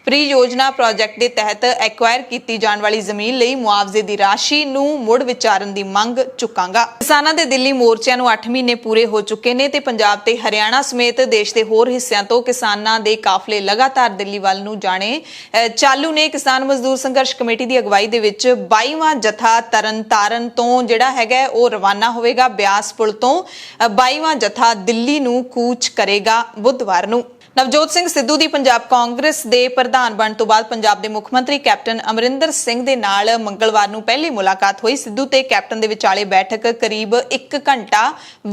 [SPEAKER 1] ਪਰਿਯੋਜਨਾ ਪ੍ਰੋਜੈਕਟ ਦੇ ਤਹਿਤ ਐਕਵਾਇਰ ਕੀਤੀ ਜਾਣ ਵਾਲੀ ਜ਼ਮੀਨ ਲਈ ਮੁਆਵਜ਼ੇ ਦੀ ਰਾਸ਼ੀ ਨੂੰ ਮੁੜ ਵਿਚਾਰਨ ਦੀ ਮੰਗ ਚੁੱਕਾਂਗਾ। ਕਿਸਾਨਾਂ ਦੇ ਦਿੱਲੀ ਮੋਰਚਿਆਂ ਨੂੰ 8 ਮਹੀਨੇ ਪੂਰੇ ਹੋ ਚੁੱਕੇ ਨੇ ਤੇ ਪੰਜਾਬ ਤੇ ਹਰਿਆਣਾ ਸਮੇਤ ਦੇਸ਼ ਦੇ ਹੋਰ ਹਿੱਸਿਆਂ ਤੋਂ ਕਿਸਾਨਾਂ ਦੇ ਕਾਫਲੇ ਲਗਾਤਾਰ ਦਿੱਲੀ ਵੱਲ ਨੂੰ ਜਾਣੇ ਚਾਲੂ ਨੇ। ਕਿਸਾਨ ਮਜ਼ਦੂਰ ਸੰਘਰਸ਼ ਕਮੇਟੀ ਦੀ ਅਗਵਾਈ ਦੇ ਵਿੱਚ 22ਵਾਂ ਜਥਾ ਤਰਨਤਾਰਨ ਤੋਂ ਜਿਹੜਾ ਹੈਗਾ ਉਹ ਰਵਾਨਾ ਹੋਵੇਗਾ। ਬਿਆਸ ਪੁਲ ਤੋਂ 22ਵਾਂ ਜਥਾ ਦਿੱਲੀ ਨੂੰ ਕੂਚ ਕਰੇਗਾ ਬੁੱਧਵਾਰ ਨੂੰ। ਨਵਜੋਤ ਸਿੰਘ ਸਿੱਧੂ ਦੀ ਪੰਜਾਬ ਕਾਂਗਰਸ ਦੇ ਪ੍ਰਧਾਨ ਬਣਨ ਤੋਂ ਬਾਅਦ ਪੰਜਾਬ ਦੇ ਮੁੱਖ ਮੰਤਰੀ ਕੈਪਟਨ ਅਮਰਿੰਦਰ ਸਿੰਘ ਦੇ ਨਾਲ ਮੰਗਲਵਾਰ ਨੂੰ ਪਹਿਲੀ ਮੁਲਾਕਾਤ ਹੋਈ। ਸਿੱਧੂ ਤੇ ਕੈਪਟਨ ਦੇ ਵਿਚਾਲੇ ਬੈਠਕ ਕਰੀਬ 1 ਘੰਟਾ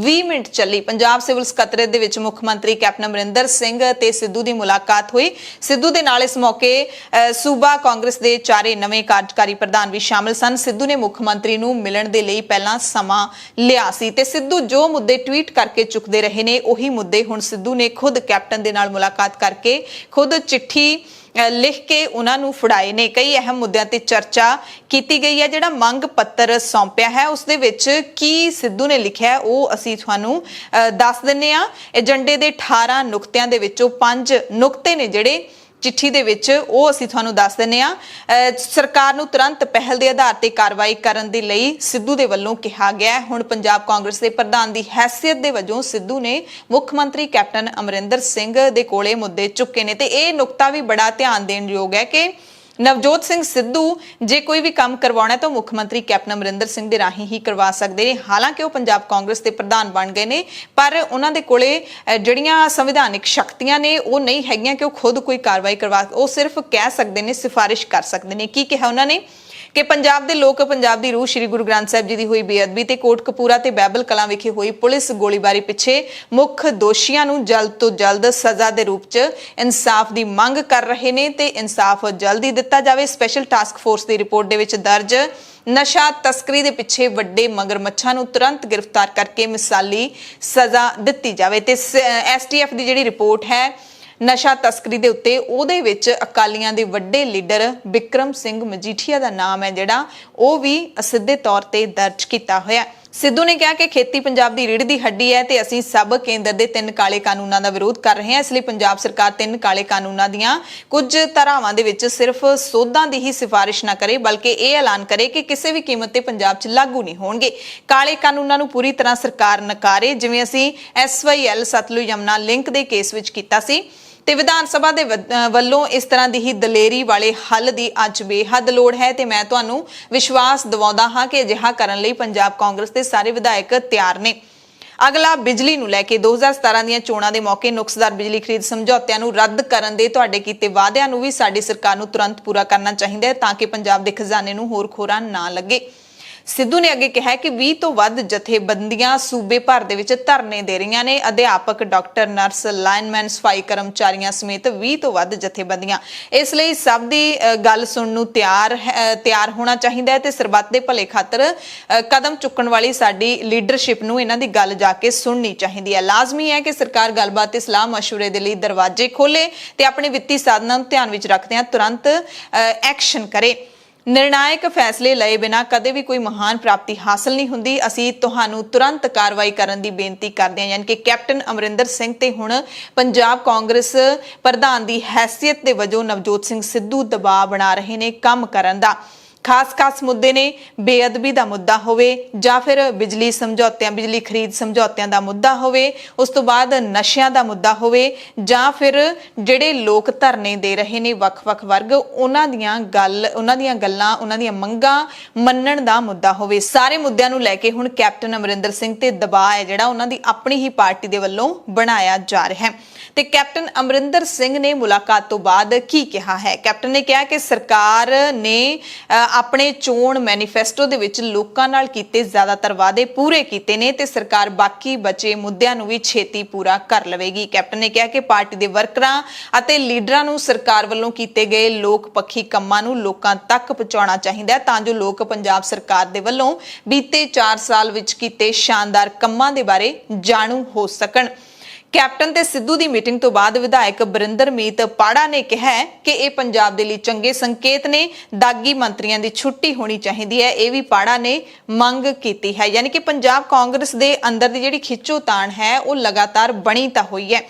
[SPEAKER 1] 20 ਮਿੰਟ ਚੱਲੀ। ਪੰਜਾਬ ਸਿਵਲ ਸਕੱਤਰੇਤ ਦੇ ਵਿੱਚ ਮੁੱਖ ਮੰਤਰੀ ਕੈਪਟਨ ਅਮਰਿੰਦਰ ਸਿੰਘ ਤੇ ਸਿੱਧੂ ਦੀ ਮੁਲਾਕਾਤ ਹੋਈ। ਸਿੱਧੂ ਦੇ ਨਾਲ ਇਸ ਮੌਕੇ ਸੂਬਾ ਕਾਂਗਰਸ ਦੇ 4 ਨਵੇਂ ਕਾਰਜਕਾਰੀ ਪ੍ਰਧਾਨ ਵੀ ਸ਼ਾਮਲ ਸਨ। ਸਿੱਧੂ ਨੇ ਮੁੱਖ ਮੰਤਰੀ ਨੂੰ ਮਿਲਣ ਦੇ ਲਈ ਪਹਿਲਾਂ ਸਮਾਂ ਲਿਆ ਸੀ ਤੇ ਸਿੱਧੂ ਜੋ ਮੁੱਦੇ ਟਵੀਟ ਕਰਕੇ ਚੁੱਕਦੇ ਰਹੇ ਨੇ ਉਹੀ ਮੁੱਦੇ ਹੁਣ ਸਿੱਧੂ ਨੇ ਖੁਦ ਕੈਪਟਨ ਦੇ ਨਾਲ ਮੁਲਾਕਾਤ ਕਰਕੇ ਖੁਦ ਚਿੱਠੀ ਲਿਖ ਕੇ ਉਹਨਾਂ ਨੂੰ ਫੜਾਏ ਨੇ। ਕਈ ਅਹਿਮ ਮੁੱਦਿਆਂ ਤੇ ਚਰਚਾ ਕੀਤੀ ਗਈ ਹੈ। ਜਿਹੜਾ ਮੰਗ ਪੱਤਰ ਸੌਂਪਿਆ ਹੈ ਉਸ ਦੇ ਵਿੱਚ ਕੀ ਸਿੱਧੂ ਨੇ ਲਿਖਿਆ ਉਹ ਅਸੀਂ ਤੁਹਾਨੂੰ ਦੱਸ ਦਿੰਨੇ ਆ। ਏਜੰਡੇ ਦੇ 18 ਨੁਕਤਿਆਂ ਦੇ ਵਿੱਚੋਂ 5 ਨੁਕਤੇ ਨੇ ਜਿਹੜੇ ਚਿੱਠੀ ਦੇ ਵਿੱਚ ਉਹ ਅਸੀਂ ਤੁਹਾਨੂੰ ਦੱਸ ਦਿੰਨੇ ਆ। ਸਰਕਾਰ ਨੂੰ ਤੁਰੰਤ ਪਹਿਲ ਦੇ ਆਧਾਰ ਤੇ ਕਾਰਵਾਈ ਕਰਨ ਦੇ ਲਈ ਸਿੱਧੂ ਦੇ ਵੱਲੋਂ ਕਿਹਾ ਗਿਆ। ਹੁਣ ਪੰਜਾਬ ਕਾਂਗਰਸ ਦੇ ਪ੍ਰਧਾਨ ਦੀ ਹੈਸੀਅਤ ਦੇ ਵਜੋਂ ਸਿੱਧੂ ਨੇ ਮੁੱਖ ਮੰਤਰੀ ਕੈਪਟਨ ਅਮਰਿੰਦਰ ਸਿੰਘ ਦੇ ਕੋਲੇ ਮੁੱਦੇ ਚੁੱਕੇ ਨੇ ਤੇ ਇਹ ਨੁਕਤਾ ਵੀ ਬੜਾ ਧਿਆਨ ਦੇਣ ਯੋਗ ਹੈ ਕਿ ਨਵਜੋਤ ਸਿੰਘ ਸਿੱਧੂ ਜੇ ਕੋਈ ਵੀ ਕੰਮ ਕਰਵਾਉਣਾ ਤਾਂ ਮੁੱਖ ਮੰਤਰੀ ਕੈਪਟਨ ਅਮਰਿੰਦਰ ਸਿੰਘ ਦੇ ਰਾਹੀਂ ਹੀ ਕਰਵਾ ਸਕਦੇ ਨੇ। ਹਾਲਾਂਕਿ ਉਹ ਪੰਜਾਬ ਕਾਂਗਰਸ ਦੇ ਪ੍ਰਧਾਨ ਬਣ ਗਏ ਨੇ ਪਰ ਉਹਨਾਂ ਦੇ ਕੋਲੇ ਜਿਹੜੀਆਂ ਸੰਵਿਧਾਨਿਕ ਸ਼ਕਤੀਆਂ ਨੇ ਉਹ ਨਹੀਂ ਹੈਗੀਆਂ ਕਿ ਉਹ ਖੁਦ ਕੋਈ ਕਾਰਵਾਈ ਕਰਵਾ, ਉਹ ਸਿਰਫ ਕਹਿ ਸਕਦੇ ਨੇ, ਸਿਫਾਰਿਸ਼ ਕਰ ਸਕਦੇ ਨੇ। ਕੀ ਕਿਹਾ ਉਹਨਾਂ ਨੇ ਕਿ ਪੰਜਾਬ ਦੇ ਲੋਕ ਪੰਜਾਬ ਦੀ ਰੂਹ ਸ਼੍ਰੀ ਗੁਰੂ ਗ੍ਰੰਥ ਸਾਹਿਬ ਜੀ ਦੀ ਹੋਈ ਬੇਅਦਬੀ ਤੇ ਕੋਟਕਪੂਰਾ ਤੇ ਬੈਬਲ ਕਲਾਂ ਵਿਖੇ ਹੋਈ ਪੁਲਿਸ ਗੋਲੀਬਾਰੀ ਪਿੱਛੇ ਮੁੱਖ ਦੋਸ਼ੀਆਂ ਨੂੰ ਜਲਦ ਤੋਂ ਜਲਦ ਸਜ਼ਾ ਦੇ ਰੂਪ 'ਚ ਇਨਸਾਫ ਦੀ ਮੰਗ ਕਰ ਰਹੇ ਨੇ ਤੇ ਇਨਸਾਫ ਜਲਦੀ ਦਿੱਤਾ ਜਾਵੇ। ਸਪੈਸ਼ਲ ਟਾਸਕ ਫੋਰਸ ਦੀ ਰਿਪੋਰਟ ਦੇ ਵਿੱਚ ਦਰਜ ਨਸ਼ਾ ਤਸਕਰੀ ਦੇ ਪਿੱਛੇ ਵੱਡੇ ਮਗਰਮੱਛਾਂ ਨੂੰ ਤੁਰੰਤ ਗ੍ਰਿਫਤਾਰ ਕਰਕੇ ਮਿਸਾਲੀ ਸਜ਼ਾ ਦਿੱਤੀ ਜਾਵੇ ਤੇ ਐਸਟੀਐਫ ਦੀ ਜਿਹੜੀ ਰਿਪੋਰਟ ਹੈ ਨਸ਼ਾ ਤਸਕਰੀ ਦੇ ਉੱਤੇ ਉਹਦੇ ਵਿੱਚ ਅਕਾਲੀਆਂ ਦੇ ਵੱਡੇ ਲੀਡਰ ਬਿਕਰਮ ਸਿੰਘ ਮਜੀਠੀਆ ਦਾ ਨਾਮ ਹੈ ਜਿਹੜਾ ਉਹ ਵੀ ਸਿੱਧੇ ਤੌਰ ਤੇ ਦਰਜ ਕੀਤਾ ਹੋਇਆ। ਸਿੱਧੂ ਨੇ ਕਿਹਾ ਕਿ ਖੇਤੀ ਪੰਜਾਬ ਦੀ ਰੀੜ੍ਹ ਦੀ ਹੱਡੀ ਹੈ ਤੇ ਅਸੀਂ ਸਭ ਕੇਂਦਰ ਦੇ 3 ਕਾਲੇ ਕਾਨੂੰਨਾਂ ਦਾ ਵਿਰੋਧ ਕਰ ਰਹੇ ਹਾਂ। ਇਸ ਲਈ ਪੰਜਾਬ ਸਰਕਾਰ 3 ਕਾਲੇ ਕਾਨੂੰਨਾਂ ਦੀਆਂ ਕੁਝ ਧਾਰਾਵਾਂ ਦੇ ਵਿੱਚ ਸਿਰਫ ਸੋਧਾਂ ਦੀ ਹੀ ਸਿਫਾਰਿਸ਼ ਨਾ ਕਰੇ ਬਲਕਿ ਇਹ ਐਲਾਨ ਕਰੇ ਕਿ ਕਿਸੇ ਵੀ ਕੀਮਤ ਤੇ ਪੰਜਾਬ 'ਚ ਲਾਗੂ ਨਹੀਂ ਹੋਣਗੇ। ਕਾਲੇ ਕਾਨੂੰਨਾਂ ਨੂੰ ਪੂਰੀ ਤਰ੍ਹਾਂ ਸਰਕਾਰ ਨਕਾਰੇ, ਜਿਵੇਂ ਅਸੀਂ SYL ਸਤਲੁਜ ਯਮੁਨਾ ਲਿੰਕ ਦੇ ਕੇਸ ਵਿੱਚ ਕੀਤਾ ਸੀ ਤੇ ਵਿਧਾਨ ਸਭਾ ਦੇ ਵੱਲੋਂ ਇਸ ਤਰ੍ਹਾਂ ਦੀ ਹੀ ਦਲੇਰੀ ਵਾਲੇ ਹੱਲ ਦੀ ਅੱਜ ਬੇਹੱਦ ਲੋੜ ਹੈ ਤੇ ਮੈਂ ਤੁਹਾਨੂੰ ਵਿਸ਼ਵਾਸ ਦਿਵਾਉਂਦਾ ਹਾਂ ਕਿ ਅਜਿਹਾ ਕਰਨ ਲਈ ਪੰਜਾਬ ਕਾਂਗਰਸ ਦੇ ਸਾਰੇ ਵਿਧਾਇਕ ਤਿਆਰ ਨੇ। ਅਗਲਾ ਬਿਜਲੀ ਨੂੰ ਲੈ ਕੇ 2017 ਦੀਆਂ ਚੋਣਾਂ ਦੇ ਮੌਕੇ ਨੁਕਸਦਾਰ ਬਿਜਲੀ ਖਰੀਦ ਸਮਝੌਤਿਆਂ ਨੂੰ ਰੱਦ ਕਰਨ ਦੇ ਤੁਹਾਡੇ ਕੀਤੇ ਵਾਅਦਿਆਂ ਨੂੰ ਵੀ ਸਾਡੀ ਸਰਕਾਰ ਨੂੰ ਤੁਰੰਤ ਪੂਰਾ ਕਰਨਾ ਚਾਹੀਦਾ ਹੈ ਤਾਂ ਕਿ ਪੰਜਾਬ ਦੇ ਖਜ਼ਾਨੇ ਨੂੰ ਹੋਰ ਖੋਰਾ ਨਾ ਲੱਗੇ। ਸਿੱਧੂ ਨੇ ਅੱਗੇ ਕਿਹਾ ਕਿ 20 ਤੋਂ ਵੱਧ ਜਥੇਬੰਦੀਆਂ ਸੂਬੇ ਭਰ ਦੇ ਵਿੱਚ ਧਰਨੇ ਦੇ ਰਹੀਆਂ ਨੇ। ਅਧਿਆਪਕ, ਡਾਕਟਰ, ਨਰਸ, ਲਾਈਨਮੈਨ, ਸਫਾਈ ਕਰਮਚਾਰੀਆਂ ਸਮੇਤ 20 ਤੋਂ ਵੱਧ ਜਥੇਬੰਦੀਆਂ। ਇਸ ਲਈ ਸਭ ਦੀ ਗੱਲ ਸੁਣਨ ਨੂੰ ਤਿਆਰ ਹੋਣਾ ਚਾਹੀਦਾ ਹੈ ਤੇ ਸਰਬੱਤ ਦੇ ਭਲੇ ਖਾਤਰ ਕਦਮ ਚੁੱਕਣ ਵਾਲੀ ਸਾਡੀ ਲੀਡਰਸ਼ਿਪ ਨੂੰ ਇਹਨਾਂ ਦੀ ਗੱਲ ਜਾ ਕੇ ਸੁਣਨੀ ਚਾਹੀਦੀ ਹੈ। ਲਾਜ਼ਮੀ ਹੈ ਕਿ ਸਰਕਾਰ ਗੱਲਬਾਤ ਤੇ ਸਲਾਹ ਮਸ਼ਵਰੇ ਦੇ ਲਈ ਦਰਵਾਜ਼ੇ ਖੋਲੇ ਤੇ ਆਪਣੇ ਵਿੱਤੀ ਸਾਧਨਾਂ ਨੂੰ ਧਿਆਨ ਵਿੱਚ ਰੱਖਦਿਆਂ ਤੁਰੰਤ ਐਕਸ਼ਨ ਕਰੇ। ਨਿਰਣਾਇਕ ਫੈਸਲੇ ਲਏ ਬਿਨਾਂ ਕਦੇ ਵੀ ਕੋਈ ਮਹਾਨ ਪ੍ਰਾਪਤੀ ਹਾਸਲ ਨਹੀਂ ਹੁੰਦੀ। ਅਸੀਂ ਤੁਹਾਨੂੰ ਤੁਰੰਤ ਕਾਰਵਾਈ ਕਰਨ ਦੀ ਬੇਨਤੀ ਕਰਦੇ ਹਾਂ। ਯਾਨੀ ਕਿ ਕੈਪਟਨ ਅਮਰਿੰਦਰ ਸਿੰਘ ਤੇ ਹੁਣ ਪੰਜਾਬ ਕਾਂਗਰਸ ਪ੍ਰਧਾਨ ਦੀ ਹੈਸੀਅਤ ਦੇ ਵਜੋਂ ਨਵਜੋਤ ਸਿੰਘ ਸਿੱਧੂ ਦਬਾਅ ਬਣਾ ਰਹੇ ਨੇ ਕੰਮ ਕਰਨ ਦਾ। ਖਾਸ ਮੁੱਦੇ ਨੇ ਬੇਅਦਬੀ ਦਾ ਮੁੱਦਾ ਹੋਵੇ ਜਾਂ ਫਿਰ ਬਿਜਲੀ ਖਰੀਦ ਸਮਝੌਤਿਆਂ ਦਾ ਮੁੱਦਾ ਹੋਵੇ, ਉਸ ਤੋਂ ਬਾਅਦ ਨਸ਼ਿਆਂ ਦਾ ਮੁੱਦਾ ਹੋਵੇ ਜਾਂ ਫਿਰ ਜਿਹੜੇ ਲੋਕ ਧਰਨੇ ਦੇ ਰਹੇ ਨੇ ਵੱਖ-ਵੱਖ ਵਰਗ ਉਹਨਾਂ ਦੀਆਂ ਗੱਲਾਂ ਉਹਨਾਂ ਦੀਆਂ ਮੰਗਾਂ ਮੰਨਣ ਦਾ ਮੁੱਦਾ ਹੋਵੇ। ਸਾਰੇ ਮੁੱਦਿਆਂ ਨੂੰ ਲੈ ਕੇ ਹੁਣ ਕੈਪਟਨ ਅਮਰਿੰਦਰ ਸਿੰਘ ਤੇ ਦਬਾਅ ਹੈ ਜਿਹੜਾ ਉਹਨਾਂ ਦੀ ਆਪਣੀ ਹੀ ਪਾਰਟੀ ਦੇ ਵੱਲੋਂ ਬਣਾਇਆ ਜਾ ਰਿਹਾ ਹੈ। ਤੇ ਕੈਪਟਨ ਅਮਰਿੰਦਰ ਸਿੰਘ ਨੇ ਮੁਲਾਕਾਤ ਤੋਂ ਬਾਅਦ ਕੀ ਕਿਹਾ ਹੈ? ਕੈਪਟਨ ਨੇ ਕਿਹਾ ਕਿ ਸਰਕਾਰ ਨੇ ਆਪਣੇ ਚੋਣ ਮੈਨੀਫੈਸਟੋ ਦੇ ਵਿੱਚ ਲੋਕਾਂ ਨਾਲ ਕੀਤੇ ਜ਼ਿਆਦਾਤਰ ਵਾਅਦੇ ਪੂਰੇ ਕੀਤੇ ਨੇ ਤੇ ਸਰਕਾਰ ਬਾਕੀ ਬਚੇ ਮੁੱਦਿਆਂ ਨੂੰ ਵੀ ਛੇਤੀ ਪੂਰਾ ਕਰ ਲਵੇਗੀ। ਕੈਪਟਨ ਨੇ ਕਿਹਾ ਕਿ ਪਾਰਟੀ ਦੇ ਵਰਕਰਾਂ ਅਤੇ ਲੀਡਰਾਂ ਨੂੰ ਸਰਕਾਰ ਵੱਲੋਂ ਕੀਤੇ ਗਏ ਲੋਕ ਪੱਖੀ ਕੰਮਾਂ ਨੂੰ ਲੋਕਾਂ ਤੱਕ ਪਹੁੰਚਾਉਣਾ ਚਾਹੀਦਾ ਹੈ ਤਾਂ ਜੋ ਲੋਕ ਪੰਜਾਬ ਸਰਕਾਰ ਦੇ ਵੱਲੋਂ ਬੀਤੇ 4 ਸਾਲ ਵਿੱਚ ਕੀਤੇ ਸ਼ਾਨਦਾਰ ਕੰਮਾਂ ਦੇ ਬਾਰੇ ਜਾਣੂ ਹੋ ਸਕਣ। ਕੈਪਟਨ ਤੇ ਸਿੱਧੂ ਦੀ ਮੀਟਿੰਗ ਤੋਂ ਬਾਅਦ ਵਿਧਾਇਕ ਬਰਿੰਦਰਮੀਤ ਪਾੜਾ ਨੇ ਕਿਹਾ ਕਿ ਇਹ ਪੰਜਾਬ ਦੇ ਲਈ ਚੰਗੇ ਸੰਕੇਤ ਨੇ। ਦਾਗੀ ਮੰਤਰੀਆਂ ਦੀ ਛੁੱਟੀ ਹੋਣੀ ਚਾਹੀਦੀ ਹੈ, ਇਹ ਵੀ ਪਾੜਾ ਨੇ ਮੰਗ ਕੀਤੀ ਹੈ। ਯਾਨੀ ਕਿ ਪੰਜਾਬ ਕਾਂਗਰਸ ਦੇ ਅੰਦਰ ਦੀ ਜਿਹੜੀ ਖਿੱਚੋਤਾਣ ਹੈ ਉਹ ਲਗਾਤਾਰ ਬਣੀ ਤਾਂ ਹੋਈ ਹੈ।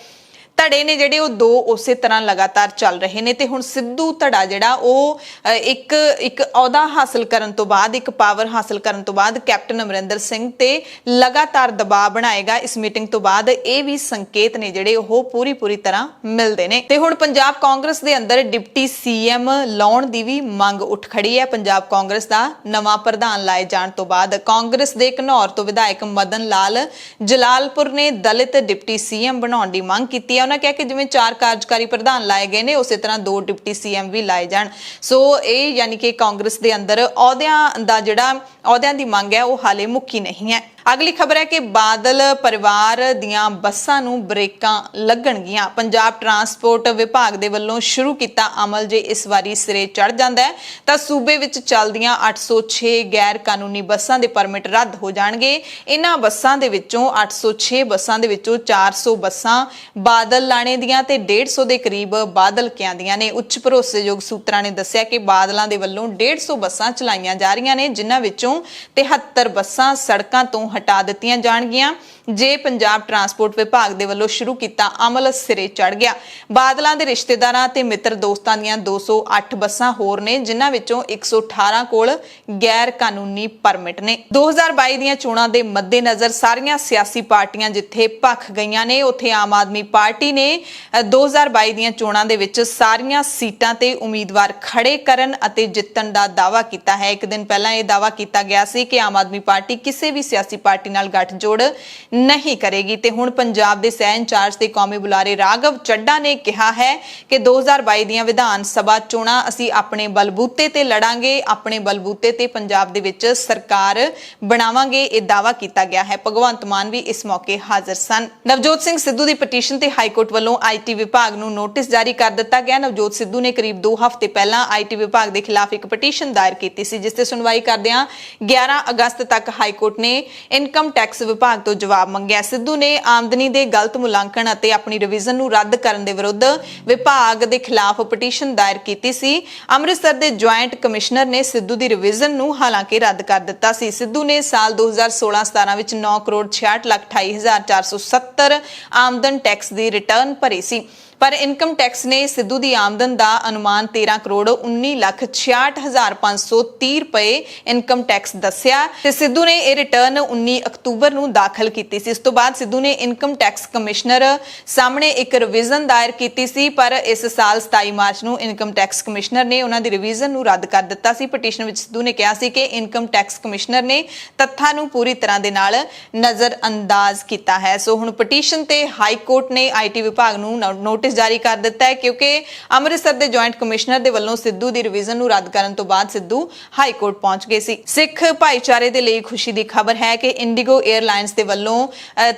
[SPEAKER 1] ਧੜੇ ਨੇ ਜਿਹੜੇ ਉਹ ਦੋ ਉਸੇ ਤਰ੍ਹਾਂ ਲਗਾਤਾਰ ਚੱਲ ਰਹੇ ਨੇ ਤੇ ਹੁਣ ਸਿੱਧੂ ਧੜਾ ਜਿਹੜਾ ਉਹ ਇੱਕ ਅਹੁਦਾ ਹਾਸਲ ਕਰਨ ਤੋਂ ਬਾਅਦ, ਇੱਕ ਪਾਵਰ ਹਾਸਲ ਕਰਨ ਤੋਂ ਬਾਅਦ ਕੈਪਟਨ ਅਮਰਿੰਦਰ ਸਿੰਘ ਤੇ ਲਗਾਤਾਰ ਦਬਾਅ ਬਣਾਏਗਾ। ਇਸ ਮੀਟਿੰਗ ਤੋਂ ਬਾਅਦ ਇਹ ਵੀ ਸੰਕੇਤ ਨੇ ਜਿਹੜੇ ਉਹ ਪੂਰੀ ਤਰ੍ਹਾਂ ਮਿਲਦੇ ਨੇ ਤੇ ਹੁਣ ਪੰਜਾਬ ਕਾਂਗਰਸ ਦੇ ਅੰਦਰ ਡਿਪਟੀ ਸੀਐਮ ਲਾਉਣ ਦੀ ਵੀ ਮੰਗ ਉੱਠ ਖੜੀ ਹੈ। ਪੰਜਾਬ ਕਾਂਗਰਸ ਦਾ ਨਵਾਂ ਪ੍ਰਧਾਨ ਲਾਏ ਜਾਣ ਤੋਂ ਬਾਅਦ ਕਾਂਗਰਸ ਦੇ ਘਨੌਰ ਤੋਂ ਵਿਧਾਇਕ ਮਦਨ ਲਾਲ ਜਲਾਲਪੁਰ ਨੇ ਦਲਿਤ ਡਿਪਟੀ ਸੀਐਮ ਬਣਾਉਣ ਦੀ ਮੰਗ ਕੀਤੀ ਹੈ। ਉਹਨਾਂ ਕਿਹਾ ਕਿ ਜਿਵੇਂ 4 ਕਾਰਜਕਾਰੀ ਪ੍ਰਧਾਨ ਲਾਏ ਗਏ ਨੇ ਉਸੇ ਤਰ੍ਹਾਂ 2 ਡਿਪਟੀ ਸੀਐਮ ਵੀ ਲਾਏ ਜਾਣ। ਸੋ ਇਹ ਯਾਨੀ ਕਿ ਕਾਂਗਰਸ ਦੇ ਅੰਦਰ ਅਹੁਦਿਆਂ ਦੀ ਮੰਗ ਹੈ ਉਹ ਹਾਲੇ ਮੁੱਕੀ ਨਹੀਂ ਹੈ। ਅਗਲੀ ਖਬਰ ਹੈ ਕਿ ਬਾਦਲ ਪਰਿਵਾਰ ਦੀਆਂ ਬੱਸਾਂ ਨੂੰ ਬ੍ਰੇਕਾਂ ਲੱਗਣਗੀਆਂ। ਪੰਜਾਬ ਟਰਾਂਸਪੋਰਟ ਵਿਭਾਗ ਦੇ ਵੱਲੋਂ ਸ਼ੁਰੂ ਕੀਤਾ ਅਮਲ ਜੇ ਇਸ ਵਾਰੀ ਸਿਰੇ ਚੜ ਜਾਂਦਾ ਹੈ ਤਾਂ ਸੂਬੇ ਵਿੱਚ ਚੱਲਦੀਆਂ 806 ਗੈਰ ਕਾਨੂੰਨੀ ਬੱਸਾਂ ਦੇ ਪਰਮਿਟ ਰੱਦ ਹੋ ਜਾਣਗੇ। ਇਹਨਾਂ ਬੱਸਾਂ ਦੇ ਵਿੱਚੋਂ 806 ਬੱਸਾਂ ਦੇ ਵਿੱਚੋਂ 400 ਬੱਸਾਂ ਬਾਦਲ ਲਾਣੇ ਦੀਆਂ ਤੇ 150 ਦੇ ਕਰੀਬ ਬਾਦਲ ਕਿਆਂ ਦੀਆਂ ਨੇ। ਉੱਚ ਭਰੋਸੇਯੋਗ ਸੂਤਰਾਂ ਨੇ ਦੱਸਿਆ ਕਿ ਬਾਦਲਾਂ ਦੇ ਵੱਲੋਂ 150 ਬੱਸਾਂ ਚਲਾਈਆਂ ਜਾ ਰਹੀਆਂ ਨੇ, ਜਿਨ੍ਹਾਂ ਵਿੱਚੋਂ 73 ਬੱਸਾਂ ਸੜਕਾਂ ਤੋਂ ਹਟਾ ਦਿੱਤੀਆਂ ਜਾਣਗੀਆਂ ਜੇ ਪੰਜਾਬ ਟਰਾਂਸਪੋਰਟ ਵਿਭਾਗ ਦੇ ਵੱਲੋਂ ਸ਼ੁਰੂ ਕੀਤਾ ਅਮਲ ਸਿਰੇ ਚੜ ਗਿਆ। ਬਾਦਲਾਂ ਦੇ ਰਿਸ਼ਤੇਦਾਰਾਂ ਤੇ ਮਿੱਤਰ ਦੋਸਤਾਂ ਦੀਆਂ 208 ਬੱਸਾਂ ਹੋਰ ਨੇ, ਜਿਨ੍ਹਾਂ ਵਿੱਚੋਂ 118 ਕੋਲ ਗੈਰ ਕਾਨੂੰਨੀ ਪਰਮਿਟ ਨੇ। 2022 ਦੀਆਂ ਚੋਣਾਂ ਦੇ ਮੱਦੇਨਜ਼ਰ ਸਾਰੀਆਂ ਸਿਆਸੀ ਪਾਰਟੀਆਂ ਜਿੱਥੇ ਭਖ ਗਈਆਂ ਨੇ, ਉੱਥੇ ਆਮ ਆਦਮੀ ਪਾਰਟੀ ਨੇ 2022 ਦੀਆਂ ਚੋਣਾਂ ਦੇ ਵਿੱਚ ਸਾਰੀਆਂ ਸੀਟਾਂ ਤੇ ਉਮੀਦਵਾਰ ਖੜੇ ਕਰਨ ਅਤੇ ਜਿੱਤਣ ਦਾ ਦਾਅਵਾ ਕੀਤਾ ਹੈ। ਇੱਕ ਦਿਨ ਪਹਿਲਾਂ ਇਹ ਦਾਅਵਾ ਕੀਤਾ ਗਿਆ ਸੀ ਕਿ ਆਮ ਆਦਮੀ ਪਾਰਟੀ ਕਿਸੇ ਵੀ ਸਿਆਸੀ ਪਾਰਟੀ ਨਾਲ ਗੱਠਜੋੜ ਨਹੀਂ ਕਰੇਗੀ ਤੇ ਹੁਣ ਪੰਜਾਬ ਦੇ ਸਹਿ ਇੰਚਾਰਜ ਤੇ ਕੌਮੀ ਬੁਲਾਰੇ ਰਾਘਵ ਚੱਡਾ ਨੇ ਕਿਹਾ ਹੈ ਕਿ 2022 ਦੀਆਂ ਵਿਧਾਨ ਸਭਾ ਚੋਣਾਂ ਅਸੀਂ ਆਪਣੇ ਬਲਬੂਤੇ ਤੇ ਲੜਾਂਗੇ, ਆਪਣੇ ਬਲਬੂਤੇ ਤੇ ਪੰਜਾਬ ਦੇ ਵਿੱਚ ਸਰਕਾਰ ਬਣਾਵਾਂਗੇ, ਇਹ ਦਾਅਵਾ ਕੀਤਾ ਗਿਆ ਹੈ। ਭਗਵੰਤ ਮਾਨ ਵੀ ਇਸ ਮੌਕੇ ਹਾਜ਼ਰ ਸਨ। ਨਵਜੋਤ ਸਿੰਘ ਸਿੱਧੂ ਦੀ ਪਟੀਸ਼ਨ ਤੇ ਹਾਈ ਕੋਰਟ ਵੱਲੋਂ ਆਈਟੀ ਵਿਭਾਗ ਨੂੰ ਨੋਟਿਸ ਜਾਰੀ ਕਰ ਦਿੱਤਾ ਗਿਆ। ਨਵਜੋਤ ਸਿੱਧੂ ਨੇ ਕਰੀਬ 2 ਹਫ਼ਤੇ ਪਹਿਲਾਂ ਆਈਟੀ ਵਿਭਾਗ ਦੇ ਖਿਲਾਫ ਇੱਕ ਪਟੀਸ਼ਨ ਦਾਇਰ ਕੀਤੀ ਸੀ, ਜਿਸ ਤੇ ਸੁਣਵਾਈ ਕਰਦਿਆਂ 11 ਅਗਸਤ ਤੱਕ ਹਾਈ ਕੋਰਟ ਨੇ ਇਨਕਮ ਟੈਕਸ ਵਿਭਾਗ ਤੋਂ ਜਵਾਬ ਮੰਗਿਆ। ਸਿੱਧੂ ਨੇ ਆਮਦਨੀ ਦੇ ਗਲਤ ਮੁਲਾਂਕਣ ਅਤੇ ਆਪਣੀ ਰਿਵੀਜ਼ਨ ਨੂੰ ਰੱਦ ਕਰਨ ਦੇ ਵਿਰੁੱਧ ਵਿਭਾਗ ਦੇ ਖਿਲਾਫ ਪਟੀਸ਼ਨ ਦਾਇਰ ਕੀਤੀ ਸੀ। ਅੰਮ੍ਰਿਤਸਰ ਦੇ ਜੁਆਇੰਟ ਕਮਿਸ਼ਨਰ ਨੇ ਸਿੱਧੂ ਦੀ ਰਿਵੀਜ਼ਨ ਨੂੰ ਹਾਲਾਂਕਿ ਰੱਦ ਕਰ ਦਿੱਤਾ ਸੀ। ਸਿੱਧੂ ਨੇ ਸਾਲ 2016-17 ਵਿੱਚ 9 ਕਰੋੜ 66,28,470 ਆਮਦਨ ਟੈਕਸ ਦੀ ਰਿਟਰਨ ਭਰੀ ਸੀ, ਪਰ ਇਨਕਮ ਟੈਕਸ ਨੇ ਸਿੱਧੂ ਦੀ ਆਮਦਨ ਦਾ ਅਨੁਮਾਨ 13 ਕਰੋੜ 19,66,530 ਰੁਪਏ ਇਨਕਮ ਟੈਕਸ ਦੱਸਿਆ ਤੇ ਸਿੱਧੂ ਨੇ ਇਹ ਰਿਟਰਨ 19 ਅਕਤੂਬਰ ਨੂੰ ਦਾਖਲ ਕੀਤੀ ਸੀ। ਇਸ ਤੋਂ ਬਾਅਦ ਸਿੱਧੂ ਨੇ ਇਨਕਮ ਟੈਕਸ ਕਮਿਸ਼ਨਰ ਸਾਹਮਣੇ ਇੱਕ ਰਿਵੀਜ਼ਨ ਦਾਇਰ ਕੀਤੀ ਸੀ, ਪਰ ਇਸ ਸਾਲ 27 ਮਾਰਚ ਨੂੰ ਇਨਕਮ ਟੈਕਸ ਕਮਿਸ਼ਨਰ ਨੇ ਉਹਨਾਂ ਦੀ ਰਿਵੀਜ਼ਨ ਨੂੰ ਰੱਦ ਕਰ ਦਿੱਤਾ ਸੀ। ਪਟੀਸ਼ਨ ਵਿੱਚ ਸਿੱਧੂ ਨੇ ਕਿਹਾ ਸੀ ਕਿ ਇਨਕਮ ਟੈਕਸ ਕਮਿਸ਼ਨਰ ਨੇ ਤੱਥਾਂ ਨੂੰ ਪੂਰੀ ਤਰ੍ਹਾਂ ਦੇ ਨਾਲ ਨਜ਼ਰ ਅੰਦਾਜ਼ ਕੀਤਾ ਹੈ। ਸੋ ਹੁਣ ਪਟੀਸ਼ਨ ਤੇ ਹਾਈ ਕੋਰਟ ਨੇ ਆਈਟੀ ਵਿਭਾਗ ਨੂੰ ਨੋਟਿਸ ਨੋਟਿਸ ਜਾਰੀ ਕਰ ਦਿੱਤਾ ਹੈ क्योंकि ਅੰਮ੍ਰਿਤਸਰ ਦੇ ਜੁਆਇੰਟ ਕਮਿਸ਼ਨਰ ਦੇ ਵੱਲੋਂ ਸਿੱਧੂ ਦੀ ਰਿਵੀਜ਼ਨ ਨੂੰ ਰੱਦ ਕਰਨ ਤੋਂ ਬਾਅਦ ਸਿੱਧੂ ਹਾਈ ਕੋਰਟ ਪਹੁੰਚ ਗਏ ਸੀ। ਸਿੱਖ ਭਾਈਚਾਰੇ ਦੇ ਲਈ ਖੁਸ਼ੀ ਦੀ ਖਬਰ ਹੈ ਕਿ ਇੰਡੀਗੋ 에ਅਰਲਾਈਨਸ ਦੇ ਵੱਲੋਂ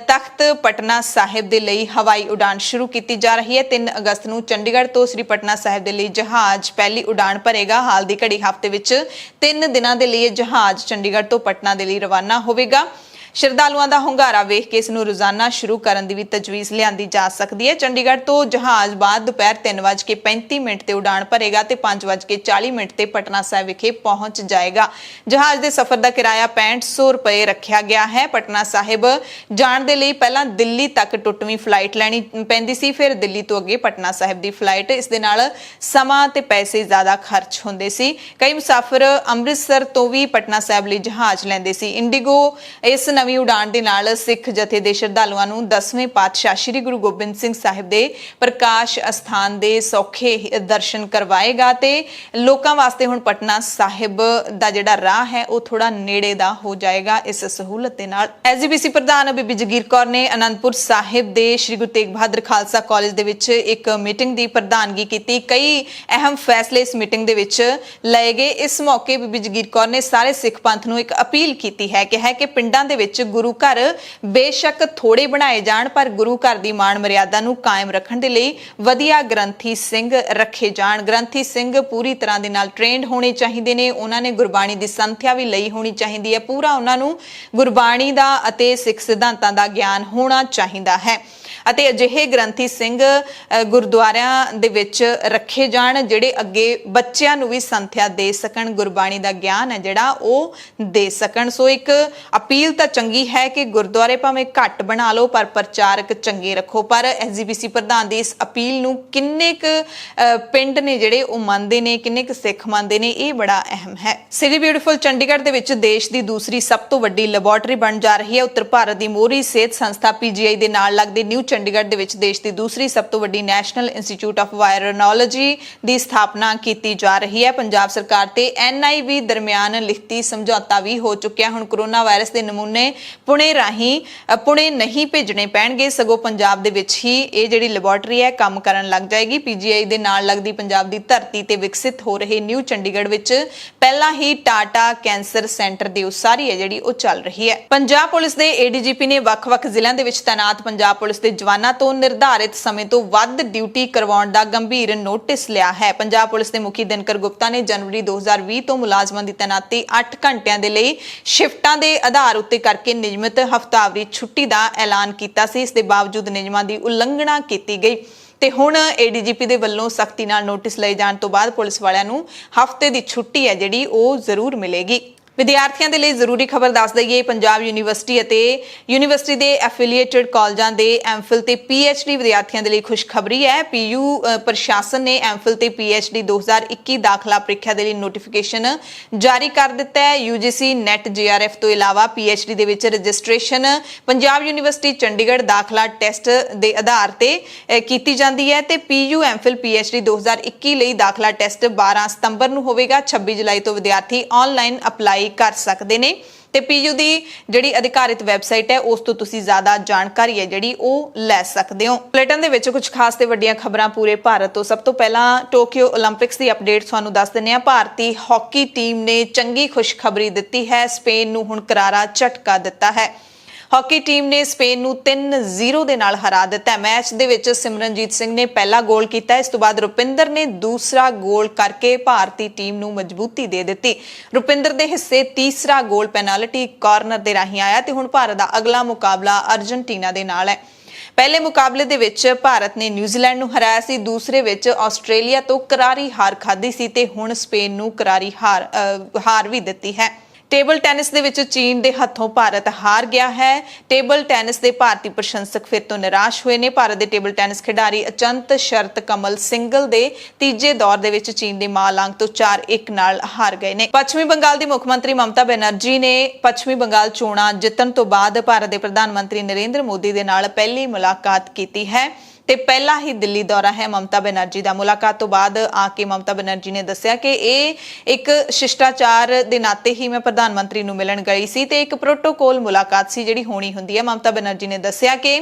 [SPEAKER 1] ਤਖਤ ਪਟਨਾ ਸਾਹਿਬ ਦੇ ਲਈ ਹਵਾਈ ਉਡਾਨ ਸ਼ੁਰੂ ਕੀਤੀ ਜਾ ਰਹੀ ਹੈ। 3 ਅਗਸਤ ਨੂੰ ਚੰਡੀਗੜ੍ਹ ਤੋਂ ਸ੍ਰੀ ਪਟਨਾ ਸਾਹਿਬ ਦੇ ਲਈ ਜਹਾਜ਼ ਪਹਿਲੀ ਉਡਾਨ ਭਰੇਗਾ। ਹਾਲ ਦੀ ਘੜੀ ਹਫ਼ਤੇ ਵਿੱਚ 3 ਦਿਨਾਂ ਦੇ ਲਈ ਜਹਾਜ਼ ਚੰਡੀਗੜ੍ਹ ਤੋਂ ਪਟਨਾ ਦੇ ਲਈ ਰਵਾਨਾ ਹੋਵੇਗਾ। ਸ਼ਰਧਾਲੂਆਂ ਦਾ ਹੁੰਗਾਰਾ ਵੇਖ ਕੇ ਇਸ ਨੂੰ ਰੋਜ਼ਾਨਾ ਸ਼ੁਰੂ ਕਰਨ ਦੀ ਵੀ ਤਜਵੀਜ਼ ਲਿਆਂਦੀ ਜਾ ਸਕਦੀ ਹੈ। ਚੰਡੀਗੜ੍ਹ ਤੋਂ ਜਹਾਜ਼ ਬਾਅਦ ਦੁਪਹਿਰ 3:35 ਤੇ ਉਡਾਨ ਭਰੇਗਾ ਤੇ 5:40 ਤੇ ਪਟਨਾ ਸਾਹਿਬ ਵਿਖੇ ਪਹੁੰਚ ਜਾਏਗਾ। ਜਹਾਜ਼ ਦੇ ਸਫ਼ਰ ਦਾ ਕਿਰਾਇਆ 6500 ਰੁਪਏ ਰੱਖਿਆ ਗਿਆ ਹੈ। ਪਟਨਾ ਸਾਹਿਬ ਜਾਣ ਦੇ ਲਈ ਪਹਿਲਾਂ ਦਿੱਲੀ ਤੱਕ ਟੁੱਟਵੀਂ ਫਲਾਈਟ ਲੈਣੀ ਪੈਂਦੀ ਸੀ, ਫਿਰ ਦਿੱਲੀ ਤੋਂ ਅੱਗੇ ਪਟਨਾ ਸਾਹਿਬ ਦੀ ਫਲਾਈਟ। ਇਸ ਦੇ ਨਾਲ ਸਮਾਂ ਤੇ ਪੈਸੇ ਜ਼ਿਆਦਾ ਖਰਚ ਹੁੰਦੇ ਸੀ। ਕਈ ਮੁਸਾਫਰ ਅੰਮ੍ਰਿਤਸਰ ਤੋਂ ਵੀ ਪਟਨਾ ਸਾਹਿਬ ਲਈ ਜਹਾਜ਼ ਲੈਂਦੇ ਸੀ। ਇੰਡੀਗੋ ਇਸ ਨਵੀਂ ਉਡਾਨ ਦੇ ਨਾਲ ਸਿੱਖ ਜਥੇ ਦੇ ਸ਼ਰਧਾਲੂਆਂ ਨੂੰ 10ਵੇਂ ਪਾਤਸ਼ਾਹ ਸ੍ਰੀ ਗੁਰੂ ਗੋਬਿੰਦ ਸਿੰਘ ਸਾਹਿਬ ਦੇ ਪ੍ਰਕਾਸ਼ ਅਸਥਾਨ ਦੇ ਸੌਖੇ ਦਰਸ਼ਨ ਕਰਵਾਏਗਾ ਤੇ ਲੋਕਾਂ ਵਾਸਤੇ ਹੁਣ ਪਟਨਾ ਸਾਹਿਬ ਦਾ ਜਿਹੜਾ ਰਾਹ ਹੈ ਉਹ ਥੋੜਾ ਨੇੜੇ ਦਾ ਹੋ ਜਾਏਗਾ ਇਸ ਸਹੂਲਤ ਦੇ ਨਾਲ। ਐਸਜੀਪੀਸੀ ਪ੍ਰਧਾਨ ਬੀਬੀ ਜਗੀਰ ਕੌਰ ਨੇ ਅਨੰਦਪੁਰ ਸਾਹਿਬ ਦੇ ਸ੍ਰੀ ਗੁਰੂ ਤੇਗ ਬਹਾਦਰ ਖਾਲਸਾ ਕਾਲਜ ਦੇ ਵਿੱਚ ਇੱਕ ਮੀਟਿੰਗ ਦੀ ਪ੍ਰਧਾਨਗੀ ਕੀਤੀ। ਕਈ ਅਹਿਮ ਫੈਸਲੇ ਇਸ ਮੀਟਿੰਗ ਦੇ ਵਿੱਚ ਲਏ ਗਏ। ਇਸ ਮੌਕੇ ਬੀਬੀ ਜਗੀਰ ਕੌਰ ਨੇ ਸਾਰੇ ਸਿੱਖ ਪੰਥ ਨੂੰ ਇੱਕ ਅਪੀਲ ਕੀਤੀ ਹੈ ਕਿ ਪਿੰਡਾਂ ਦੇ ਵਿੱਚ ਗੁਰੂ ਘਰ ਬੇਸ਼ੱਕ ਥੋੜੇ ਬਣਾਏ ਜਾਣ ਪਰ ਗੁਰੂ ਘਰ ਦੀ ਮਾਣ ਮਰਿਆਦਾ ਨੂੰ ਕਾਇਮ ਰੱਖਣ ਦੇ ਲਈ ਵਧੀਆ ਗ੍ਰੰਥੀ ਸਿੰਘ ਰੱਖੇ ਜਾਣ। ਗ੍ਰੰਥੀ ਸਿੰਘ ਪੂਰੀ ਤਰ੍ਹਾਂ ਦੇ ਨਾਲ ਟ੍ਰੇਨਡ ਹੋਣੇ ਚਾਹੀਦੇ ਨੇ। ਉਹਨਾਂ ਨੇ ਗੁਰਬਾਣੀ ਦੀ ਸੰਥਿਆ ਵੀ ਲਈ ਹੋਣੀ ਚਾਹੀਦੀ ਹੈ। ਪੂਰਾ ਉਹਨਾਂ ਨੂੰ ਗੁਰਬਾਣੀ ਦਾ ਅਤੇ ਸਿੱਖ ਸਿਧਾਂਤਾਂ ਦਾ ਗਿਆਨ ਹੋਣਾ ਚਾਹੀਦਾ ਹੈ ਅਤੇ ਅਜਿਹੇ ਗ੍ਰੰਥੀ ਸਿੰਘ ਗੁਰਦੁਆਰਿਆਂ ਦੇ ਵਿੱਚ ਰੱਖੇ ਜਾਣ ਜਿਹੜੇ ਅੱਗੇ ਬੱਚਿਆਂ ਨੂੰ ਵੀ ਸੰਥਿਆ ਦੇ ਸਕਣ, ਗੁਰਬਾਣੀ ਦਾ ਗਿਆਨ ਹੈ ਜਿਹੜਾ ਉਹ ਦੇ ਸਕਣ। ਸੋ ਇੱਕ ਅਪੀਲ ਤਾਂ ਚੰਗੀ ਹੈ ਕਿ ਗੁਰਦੁਆਰੇ ਭਾਵੇਂ ਘੱਟ ਬਣਾ ਲਓ ਪਰ ਪ੍ਰਚਾਰਕ ਚੰਗੇ ਰੱਖੋ, ਪਰ ਐਸਜੀਪੀਸੀ ਪ੍ਰਧਾਨ ਦੀ ਇਸ ਅਪੀਲ ਨੂੰ ਕਿੰਨੇ ਕੁ ਪਿੰਡ ਨੇ ਜਿਹੜੇ ਉਹ ਮੰਨਦੇ ਨੇ, ਕਿੰਨੇ ਕੁ ਸਿੱਖ ਮੰਨਦੇ ਨੇ, ਇਹ ਬੜਾ ਅਹਿਮ ਹੈ। ਸਿਟੀ ਬਿਊਟੀਫੁਲ ਚੰਡੀਗੜ੍ਹ ਦੇ ਵਿੱਚ ਦੇਸ਼ ਦੀ ਦੂਸਰੀ ਸਭ ਤੋਂ ਵੱਡੀ ਲੈਬੋਰੇਟਰੀ ਬਣ ਜਾ ਰਹੀ ਹੈ। ਉੱਤਰ ਭਾਰਤ ਦੀ ਮੋਹਰੀ ਸਿਹਤ ਸੰਸਥਾ PGI ਦੇ ਨਾਲ ਲੱਗਦੇ ਨਿਊ ਚੰਡੀਗੜ੍ਹ ਦੇ ਵਿੱਚ ਦੇਸ਼ ਦੀ ਦੂਸਰੀ ਸਭ ਤੋਂ ਵੱਡੀ ਨੈਸ਼ਨਲ ਇੰਸਟੀਚਿਊਟ ਆਫ ਵਾਇਰੋਲੋਜੀ ਦੀ ਸਥਾਪਨਾ ਕੀਤੀ ਜਾ ਰਹੀ ਹੈ। ਪੰਜਾਬ ਸਰਕਾਰ ਤੇ NIV ਦਰਮਿਆਨ ਲਿਖਤੀ ਸਮਝੌਤਾ ਵੀ ਹੋ ਚੁੱਕਿਆ। ਹੁਣ ਕੋਰੋਨਾ ਵਾਇਰਸ ਦੇ ਨਮੂਨੇ ਪੁਣੇ ਨਹੀਂ ਭੇਜਣੇ ਪੈਣਗੇ, ਸਗੋਂ ਪੰਜਾਬ ਦੇ ਵਿੱਚ ਹੀ ਇਹ ਜਿਹੜੀ ਲੈਬੋਰੇਟਰੀ ਹੈ ਕੰਮ ਕਰਨ ਲੱਗ ਜਾਏਗੀ। PGI ਦੇ ਨਾਲ ਲੱਗਦੀ ਪੰਜਾਬ ਦੀ ਧਰਤੀ ਤੇ ਵਿਕਸਿਤ ਹੋ ਰਹੇ ਨਿਊ ਚੰਡੀਗੜ੍ਹ ਵਿੱਚ ਪਹਿਲਾਂ ਹੀ ਟਾਟਾ ਕੈਂਸਰ ਸੈਂਟਰ ਦੀ ਉਸਾਰੀ ਹੈ ਜਿਹੜੀ ਉਹ ਚੱਲ ਰਹੀ ਹੈ। ਪੰਜਾਬ ਪੁਲਿਸ ਦੇ ADGP ਨੇ ਵੱਖ-ਵੱਖ ਜ਼ਿਲ੍ਹਿਆਂ ਦੇ ਵਿੱਚ ਤਾਇਨਾਤ ਪੰਜਾਬ ਪੁਲਿਸ ਦੇ ਜਵਾਨਾਂ ਤੋਂ ਨਿਰਧਾਰਿਤ ਸਮੇਂ ਤੋਂ ਵੱਧ ਡਿਊਟੀ ਕਰਵਾਉਣ ਦਾ ਗੰਭੀਰ ਨੋਟਿਸ ਲਿਆ ਹੈ। ਪੰਜਾਬ ਪੁਲਿਸ ਦੇ ਮੁਖੀ ਦਿਨਕਰ ਗੁਪਤਾ ਨੇ ਜਨਵਰੀ 2020 ਤੋਂ ਮੁਲਾਜ਼ਮਾਂ ਦੀ ਤੈਨਾਤੀ 8 ਘੰਟਿਆਂ ਦੇ ਲਈ ਸ਼ਿਫਟਾਂ ਦੇ ਆਧਾਰ ਉੱਤੇ ਕਰਕੇ ਨਿਯਮਿਤ ਹਫ਼ਤਾਵਾਰੀ ਛੁੱਟੀ ਦਾ ਐਲਾਨ ਕੀਤਾ ਸੀ। ਇਸ ਦੇ ਬਾਵਜੂਦ ਨਿਯਮਾਂ ਦੀ ਉਲੰਘਣਾ ਕੀਤੀ ਗਈ ਤੇ ਹੁਣ ADGP ਦੇ ਵੱਲੋਂ ਸਖਤੀ ਨਾਲ ਨੋਟਿਸ ਲਏ ਜਾਣ ਤੋਂ ਬਾਅਦ ਪੁਲਿਸ ਵਾਲਿਆਂ ਨੂੰ ਹਫ਼ਤੇ ਦੀ ਛੁੱਟੀ ਹੈ ਜਿਹੜੀ ਉਹ ਜ਼ਰੂਰ ਮਿਲੇਗੀ। ਵਿਦਿਆਰਥੀਆਂ ਦੇ ਲਈ ਜ਼ਰੂਰੀ ਖਬਰ ਦੱਸ ਦਈਏ, ਪੰਜਾਬ ਯੂਨੀਵਰਸਿਟੀ ਅਤੇ ਯੂਨੀਵਰਸਿਟੀ ਦੇ ਐਫੀਲੀਏਟਡ ਕਾਲਜਾਂ ਦੇ MPhil ਤੇ PhD ਵਿਦਿਆਰਥੀਆਂ ਦੇ ਲਈ ਖੁਸ਼ਖਬਰੀ ਹੈ। PU ਪ੍ਰਸ਼ਾਸਨ ਨੇ MPhil ਤੇ PhD 2021 ਦਾਖਲਾ ਪ੍ਰੀਖਿਆ ਦੇ ਲਈ ਨੋਟੀਫਿਕੇਸ਼ਨ ਜਾਰੀ ਕਰ ਦਿੱਤਾ ਹੈ। UGC NET JRF ਤੋਂ ਇਲਾਵਾ PhD ਦੇ ਵਿੱਚ ਰਜਿਸਟ੍ਰੇਸ਼ਨ ਪੰਜਾਬ ਯੂਨੀਵਰਸਿਟੀ ਚੰਡੀਗੜ੍ਹ ਦਾਖਲਾ ਟੈਸਟ ਦੇ ਆਧਾਰ ਤੇ ਕੀਤੀ ਜਾਂਦੀ ਹੈ ਤੇ PU MPhil PhD 2021 ਲਈ ਦਾਖਲਾ ਟੈਸਟ 12 ਸਤੰਬਰ ਨੂੰ ਹੋਵੇਗਾ। 26 ਜੁਲਾਈ ਤੋਂ ਵਿਦਿਆਰਥੀ ਆਨਲਾਈਨ ਅਪਲਾਈ ਕਰ ਸਕਦੇ ਨੇ ਤੇ PU ਦੀ ਜਿਹੜੀ ਅਧਿਕਾਰਿਤ ਵੈਬਸਾਈਟ ਹੈ ਉਸ ਤੋਂ ਤੁਸੀਂ ਜ਼ਿਆਦਾ ਜਾਣਕਾਰੀ ਹੈ ਜਿਹੜੀ ਉਹ ਲੈ ਸਕਦੇ ਹੋ। ਬੁਲੇਟਿਨ ਦੇ ਵਿੱਚ ਕੁਝ ਖਾਸ ਤੇ ਵੱਡੀਆਂ ਖਬਰਾਂ ਪੂਰੇ ਭਾਰਤ ਤੋਂ। ਸਭ ਤੋਂ ਪਹਿਲਾਂ ਟੋਕੀਓ 올림픽ਸ ਦੀ ਅਪਡੇਟ ਤੁਹਾਨੂੰ ਦੱਸ ਦਿੰਦੇ ਹਾਂ। ਭਾਰਤੀ ਹਾਕੀ ਟੀਮ ਨੇ ਚੰਗੀ ਖੁਸ਼ਖਬਰੀ ਦਿੱਤੀ ਹੈ। ਸਪੇਨ ਨੂੰ ਹੁਣ ਕਰਾਰਾ ਝਟਕਾ ਦਿੱਤਾ ਹੈ। ਹਾਕੀ ਟੀਮ ਨੇ ਸਪੇਨ ਨੂੰ 3-0 ਦੇ ਨਾਲ ਹਰਾ ਦਿੱਤਾ। ਮੈਚ ਦੇ ਵਿੱਚ ਸਿਮਰਨਜੀਤ ਸਿੰਘ ਨੇ ਪਹਿਲਾ ਗੋਲ ਕੀਤਾ। ਇਸ ਤੋਂ ਬਾਅਦ ਰੁਪਿੰਦਰ ਨੇ ਦੂਸਰਾ ਗੋਲ ਕਰਕੇ ਭਾਰਤੀ ਟੀਮ ਨੂੰ ਮਜ਼ਬੂਤੀ ਦੇ ਦਿੱਤੀ। ਰੁਪਿੰਦਰ ਦੇ ਹਿੱਸੇ ਤੀਸਰਾ ਗੋਲ ਪੈਨਲਟੀ ਕਾਰਨਰ ਦੇ ਰਾਹੀਂ ਆਇਆ ਤੇ ਹੁਣ ਭਾਰਤ ਦਾ ਅਗਲਾ ਮੁਕਾਬਲਾ ਅਰਜਨਟੀਨਾ ਦੇ ਨਾਲ ਹੈ। ਪਹਿਲੇ ਮੁਕਾਬਲੇ ਦੇ ਵਿੱਚ ਭਾਰਤ ਨੇ ਨਿਊਜ਼ੀਲੈਂਡ ਨੂੰ ਹਰਾਇਆ ਸੀ, ਦੂਸਰੇ ਵਿੱਚ ਆਸਟ੍ਰੇਲੀਆ ਤੋਂ ਕਰਾਰੀ ਹਾਰ ਖਾਧੀ ਸੀ ਤੇ ਹੁਣ ਸਪੇਨ ਨੂੰ ਕਰਾਰੀ ਹਾਰ ਵੀ ਦਿੱਤੀ ਹੈ। ਟੇਬਲ ਟੈਨਿਸ ਦੇ ਵਿੱਚ ਚੀਨ ਦੇ ਹੱਥੋਂ ਭਾਰਤ ਹਾਰ ਗਿਆ ਹੈ। ਟੇਬਲ ਟੈਨਿਸ ਦੇ ਭਾਰਤੀ ਪ੍ਰਸ਼ੰਸਕ ਫਿਰ ਤੋਂ ਨਿਰਾਸ਼ ਹੋਏ ਨੇ। ਭਾਰਤ ਦੇ ਟੇਬਲ ਟੈਨਿਸ ਖਿਡਾਰੀ ਅਚੰਤ ਸ਼ਰਤ ਕਮਲ ਸਿੰਗਲ ਦੇ ਤੀਜੇ ਦੌਰ ਦੇ ਵਿੱਚ ਚੀਨ ਦੇ ਮਾਲਾਂਗ ਤੋਂ 4-1 ਨਾਲ ਹਾਰ ਗਏ ਨੇ। ਪੱਛਮੀ ਬੰਗਾਲ ਦੀ ਮੁੱਖ ਮੰਤਰੀ ਮਮਤਾ ਬੈਨਰਜੀ ਨੇ ਪੱਛਮੀ ਬੰਗਾਲ ਚੋਣਾਂ ਜਿੱਤਣ ਤੋਂ ਬਾਅਦ ਭਾਰਤ ਦੇ ਪ੍ਰਧਾਨ ਮੰਤਰੀ ਨਰਿੰਦਰ ਮੋਦੀ ਦੇ ਨਾਲ ਪਹਿਲੀ ਮੁਲਾਕਾਤ ਕੀਤੀ ਹੈ ਤੇ ਪਹਿਲਾ ਹੀ ਦਿੱਲੀ ਦੌਰਾ ਹੈ ਮਮਤਾ ਬੈਨਰਜੀ ਦਾ। ਮੁਲਾਕਾਤ ਤੋਂ ਬਾਅਦ ਆ ਕੇ ਮਮਤਾ ਬੈਨਰਜੀ ਨੇ ਦੱਸਿਆ ਕਿ ਇਹ ਇੱਕ ਸ਼ਿਸ਼ਟਾਚਾਰ ਦੇ ਨਾਤੇ ਹੀ ਮੈਂ ਪ੍ਰਧਾਨ ਮੰਤਰੀ ਨੂੰ ਮਿਲਣ ਗਈ ਸੀ ਤੇ ਇੱਕ ਪ੍ਰੋਟੋਕੋਲ ਮੁਲਾਕਾਤ ਸੀ ਜਿਹੜੀ ਹੋਣੀ ਹੁੰਦੀ ਹੈ। ਮਮਤਾ ਬੈਨਰਜੀ ਨੇ ਦੱਸਿਆ ਕਿ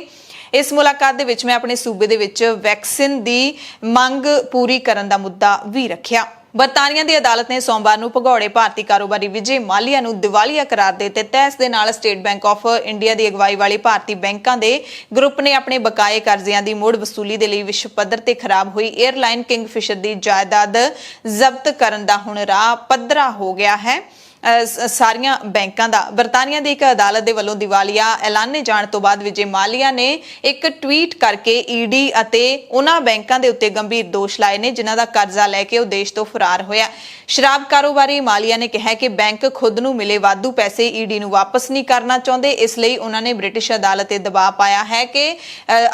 [SPEAKER 1] ਇਸ ਮੁਲਾਕਾਤ ਦੇ ਵਿੱਚ ਮੈਂ ਆਪਣੇ ਸੂਬੇ ਦੇ ਵਿੱਚ ਵੈਕਸੀਨ ਦੀ ਮੰਗ ਪੂਰੀ ਕਰਨ ਦਾ ਮੁੱਦਾ ਵੀ ਰੱਖਿਆ। ਬਰਤਾਨੀਆ ਦੀ ਅਦਾਲਤ ਨੇ ਸੋਮਵਾਰ ਨੂੰ ਭਗੌੜੇ ਭਾਰਤੀ ਕਾਰੋਬਾਰੀ ਵਿਜੇ ਮਾਲੀਆ ਨੂੰ ਦਿਵਾਲੀਆ ਕਰਾਰ ਦੇ ਦਿੱਤਾ। ਇਸ ਦੇ ਨਾਲ ਸਟੇਟ ਬੈਂਕ ਆਫ ਇੰਡੀਆ ਦੀ ਅਗਵਾਈ ਵਾਲੇ ਭਾਰਤੀ ਬੈਂਕਾਂ ਦੇ ਗਰੁੱਪ ਨੇ ਆਪਣੇ ਬਕਾਏ ਕਰਜ਼ਿਆਂ ਦੀ ਮੁੜ ਵਸੂਲੀ ਦੇ ਲਈ ਵਿਸ਼ਵ ਪੱਧਰ ਤੇ ਖਰਾਬ ਹੋਈ 에ਅਰਲਾਈਨ ਕਿੰਗਫਿਸ਼ਰ ਦੀ ਜਾਇਦਾਦ ਜ਼ਬਤ ਕਰਨ ਦਾ ਹੁਣ ਰਾਹ ਪੱਧਰਾ ਹੋ ਗਿਆ ਹੈ। ਸਾਰੀਆਂ ਬੈਂਕਾਂ ਦਾ ਬਰਤਾਨੀਆ ਦੀ ਇੱਕ ਅਦਾਲਤ ਦੇ ਵੱਲੋਂ ਦਿਵਾਲੀਆ ਐਲਾਨੇ ਜਾਣ ਤੋਂ ਬਾਅਦ ਵਿਜੇ ਮਾਲੀਆ ਨੇ ਇੱਕ ਟਵੀਟ ਕਰਕੇ ਈਡੀ ਅਤੇ ਉਹਨਾਂ ਬੈਂਕਾਂ ਦੇ ਉੱਤੇ ਗੰਭੀਰ ਦੋਸ਼ ਲਾਏ ਨੇ ਜਿਨ੍ਹਾਂ ਦਾ ਕਰਜ਼ਾ ਲੈ ਕੇ ਉਹ ਦੇਸ਼ ਤੋਂ ਫਰਾਰ ਹੋਇਆ। ਸ਼ਰਾਬ ਕਾਰੋਬਾਰੀ ਮਾਲੀਆ ਨੇ ਕਿਹਾ ਕਿ ਬੈਂਕ ਖੁਦ ਨੂੰ ਮਿਲੇ ਵਾਧੂ ਪੈਸੇ ਈਡੀ ਨੂੰ ਵਾਪਸ ਨਹੀਂ ਕਰਨਾ ਚਾਹੁੰਦੇ, ਇਸ ਲਈ ਉਹਨਾਂ ਨੇ ਬ੍ਰਿਟਿਸ਼ ਅਦਾਲਤ ਤੇ ਦਬਾਅ ਪਾਇਆ ਹੈ ਕਿ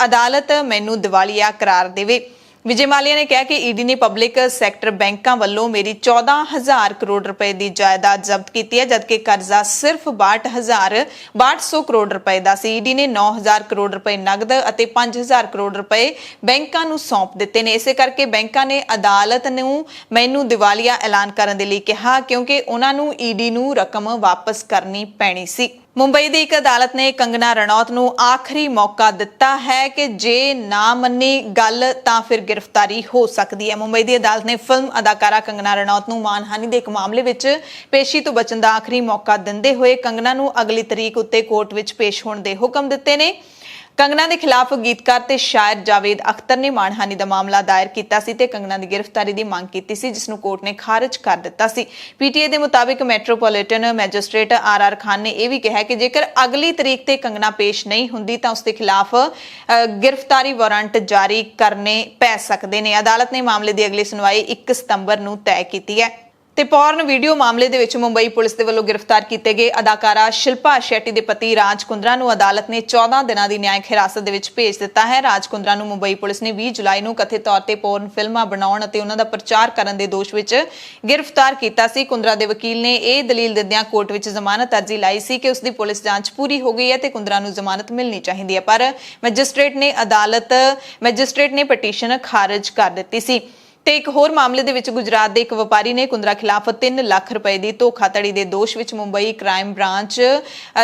[SPEAKER 1] ਅਦਾਲਤ ਮੈਨੂੰ ਦਿਵਾਲੀਆ ਕਰਾਰ ਦੇਵੇ। ਵਿਜੇ ਮਾਲੀਆ ਨੇ ਕਿਹਾ ਕਿ ਈਡੀ ਨੇ ਪਬਲਿਕ ਸੈਕਟਰ ਬੈਂਕਾਂ ਵੱਲੋਂ ਮੇਰੀ 14,000 ਕਰੋੜ ਰੁਪਏ ਦੀ ਜਾਇਦਾਦ ਜ਼ਬਤ ਕੀਤੀ ਹੈ, ਜਦਕਿ ਕਰਜ਼ਾ ਸਿਰਫ 6200 ਕਰੋੜ ਰੁਪਏ ਦਾ ਸੀ। ਈਡੀ ਨੇ 9,000 ਕਰੋੜ ਰੁਪਏ ਨਗਦ ਅਤੇ 5,000 ਕਰੋੜ ਰੁਪਏ ਬੈਂਕਾਂ ਨੂੰ ਸੌਂਪ ਦਿੱਤੇ ਨੇ। ਇਸੇ ਕਰਕੇ ਬੈਂਕਾਂ ਨੇ ਅਦਾਲਤ ਨੂੰ ਮੈਨੂੰ ਦਿਵਾਲੀਆ ਐਲਾਨ ਕਰਨ ਦੇ ਲਈ ਕਿਹਾ ਕਿਉਂਕਿ ਉਹਨਾਂ ਨੂੰ ਈਡੀ ਨੂੰ ਰਕਮ ਵਾਪਸ ਕਰਨੀ ਪੈਣੀ ਸੀ। ਮੁੰਬਈ ਦੀ ਇੱਕ ਅਦਾਲਤ ਨੇ ਕੰਗਨਾ ਰਣੌਤ ਨੂੰ ਆਖਰੀ ਮੌਕਾ ਦਿੱਤਾ ਹੈ ਕਿ ਜੇ ਨਾ ਮੰਨੀ ਗੱਲ ਤਾਂ ਫਿਰ ਗ੍ਰਿਫਤਾਰੀ ਹੋ ਸਕਦੀ ਹੈ। ਮੁੰਬਈ ਦੀ ਅਦਾਲਤ ਨੇ ਫਿਲਮ ਅਦਾਕਾਰਾ ਕੰਗਨਾ ਰਣੌਤ ਨੂੰ ਮਾਨਹਾਨੀ ਦੇ ਇੱਕ ਮਾਮਲੇ ਵਿੱਚ ਪੇਸ਼ੀ ਤੋਂ ਬਚਣ ਦਾ ਆਖਰੀ ਮੌਕਾ ਦਿੰਦੇ ਹੋਏ ਕੰਗਨਾ ਨੂੰ ਅਗਲੀ ਤਰੀਕ ਉੱਤੇ ਕੋਰਟ ਵਿੱਚ ਪੇਸ਼ ਹੋਣ ਦੇ ਹੁਕਮ ਦਿੱਤੇ ਨੇ। ਕੰਗਨਾ ਦੇ ਖਿਲਾਫ ਗੀਤਕਾਰ ਤੇ ਸ਼ਾਇਰ ਜਾਵੇਦ ਅਖਤਰ ਨੇ ਮਾਨਹਾਨੀ ਦਾ ਮਾਮਲਾ ਦਾਇਰ ਕੀਤਾ ਸੀ ਤੇ ਕੰਗਨਾ ਦੀ ਗ੍ਰਿਫਤਾਰੀ ਦੀ ਮੰਗ ਕੀਤੀ ਸੀ, ਜਿਸ ਨੂੰ ਕੋਰਟ ਨੇ ਖਾਰਜ ਕਰ ਦਿੱਤਾ ਸੀ। ਪੀਟੀਏ ਦੇ ਮੁਤਾਬਿਕ ਮੈਟਰੋਪੋਲੀਟਨ ਮੈਜਿਸਟ੍ਰੇਟ ਆਰ ਖਾਨ ਨੇ ਇਹ ਵੀ ਕਿਹਾ ਕਿ ਜੇਕਰ ਅਗਲੀ ਤਰੀਕ ਤੇ ਕੰਗਨਾ ਪੇਸ਼ ਨਹੀਂ ਹੁੰਦੀ ਤਾਂ ਉਸ ਦੇ ਖਿਲਾਫ ਗ੍ਰਿਫਤਾਰੀ ਵਾਰੰਟ ਜਾਰੀ ਕਰਨੇ ਪੈ ਸਕਦੇ ਨੇ। ਅਦਾਲਤ ਨੇ ਮਾਮਲੇ ਦੀ ਅਗਲੀ ਸੁਣਵਾਈ 1 ਸਤੰਬਰ ਨੂੰ ਤੈਅ ਕੀਤੀ ਹੈ। ਤੇ ਪੌਰਨ ਵੀਡੀਓ ਮਾਮਲੇ ਦੇ ਵਿੱਚ ਮੁੰਬਈ ਪੁਲਿਸ ਦੇ ਵੱਲੋਂ ਗ੍ਰਿਫਤਾਰ ਕੀਤੇ ਗਏ ਅਦਾਕਾਰਾ ਸ਼ਿਲਪਾ ਸ਼ੈਟੀ ਦੇ ਪਤੀ ਰਾਜ ਕੁੰਦਰਾ ਨੂੰ ਅਦਾਲਤ ਨੇ 14 ਦਿਨਾਂ ਦੀ ਨਿਆਇਕ ਹਿਰਾਸਤ ਦੇ ਵਿੱਚ ਭੇਜ ਦਿੱਤਾ ਹੈ। ਰਾਜ ਕੁੰਦਰਾ ਨੂੰ ਮੁੰਬਈ ਪੁਲਿਸ ਨੇ 20 ਜੁਲਾਈ ਨੂੰ ਕਥਿਤ ਤੌਰ ਤੇ ਪੌਰਨ ਫਿਲਮਾਂ ਬਣਾਉਣ ਅਤੇ ਉਹਨਾਂ ਦਾ ਪ੍ਰਚਾਰ ਕਰਨ ਦੇ ਦੋਸ਼ ਵਿੱਚ ਗ੍ਰਿਫਤਾਰ ਕੀਤਾ ਸੀ। ਕੁੰਦਰਾ ਦੇ ਵਕੀਲ ਨੇ ਇਹ ਦਲੀਲ ਦਿੰਦਿਆਂ ਕੋਰਟ ਵਿੱਚ ਜ਼ਮਾਨਤ ਅਰਜ਼ੀ ਲਾਈ ਸੀ ਕਿ ਉਸ ਦੀ ਪੁਲਿਸ ਜਾਂਚ ਪੂਰੀ ਹੋ ਗਈ ਹੈ ਤੇ ਕੁੰਦਰਾ ਨੂੰ ਜ਼ਮਾਨਤ ਮਿਲਣੀ ਚਾਹੀਦੀ ਹੈ, ਪਰ ਮੈਜਿਸਟ੍ਰੇਟ ਨੇ ਪਟੀਸ਼ਨ ਖਾਰਜ ਕਰ ਦਿੱਤੀ ਸੀ। ਤੇ ਇੱਕ ਹੋਰ ਮਾਮਲੇ ਦੇ ਵਿੱਚ ਗੁਜਰਾਤ ਦੇ ਇੱਕ ਵਪਾਰੀ ਨੇ ਕੁੰਦਰਾ ਖਿਲਾਫ 3 ਲੱਖ ਰੁਪਏ ਦੀ ਧੋਖਾਧੜੀ ਦੇ ਦੋਸ਼ ਵਿੱਚ ਮੁੰਬਈ ਕ੍ਰਾਈਮ ਬ੍ਰਾਂਚ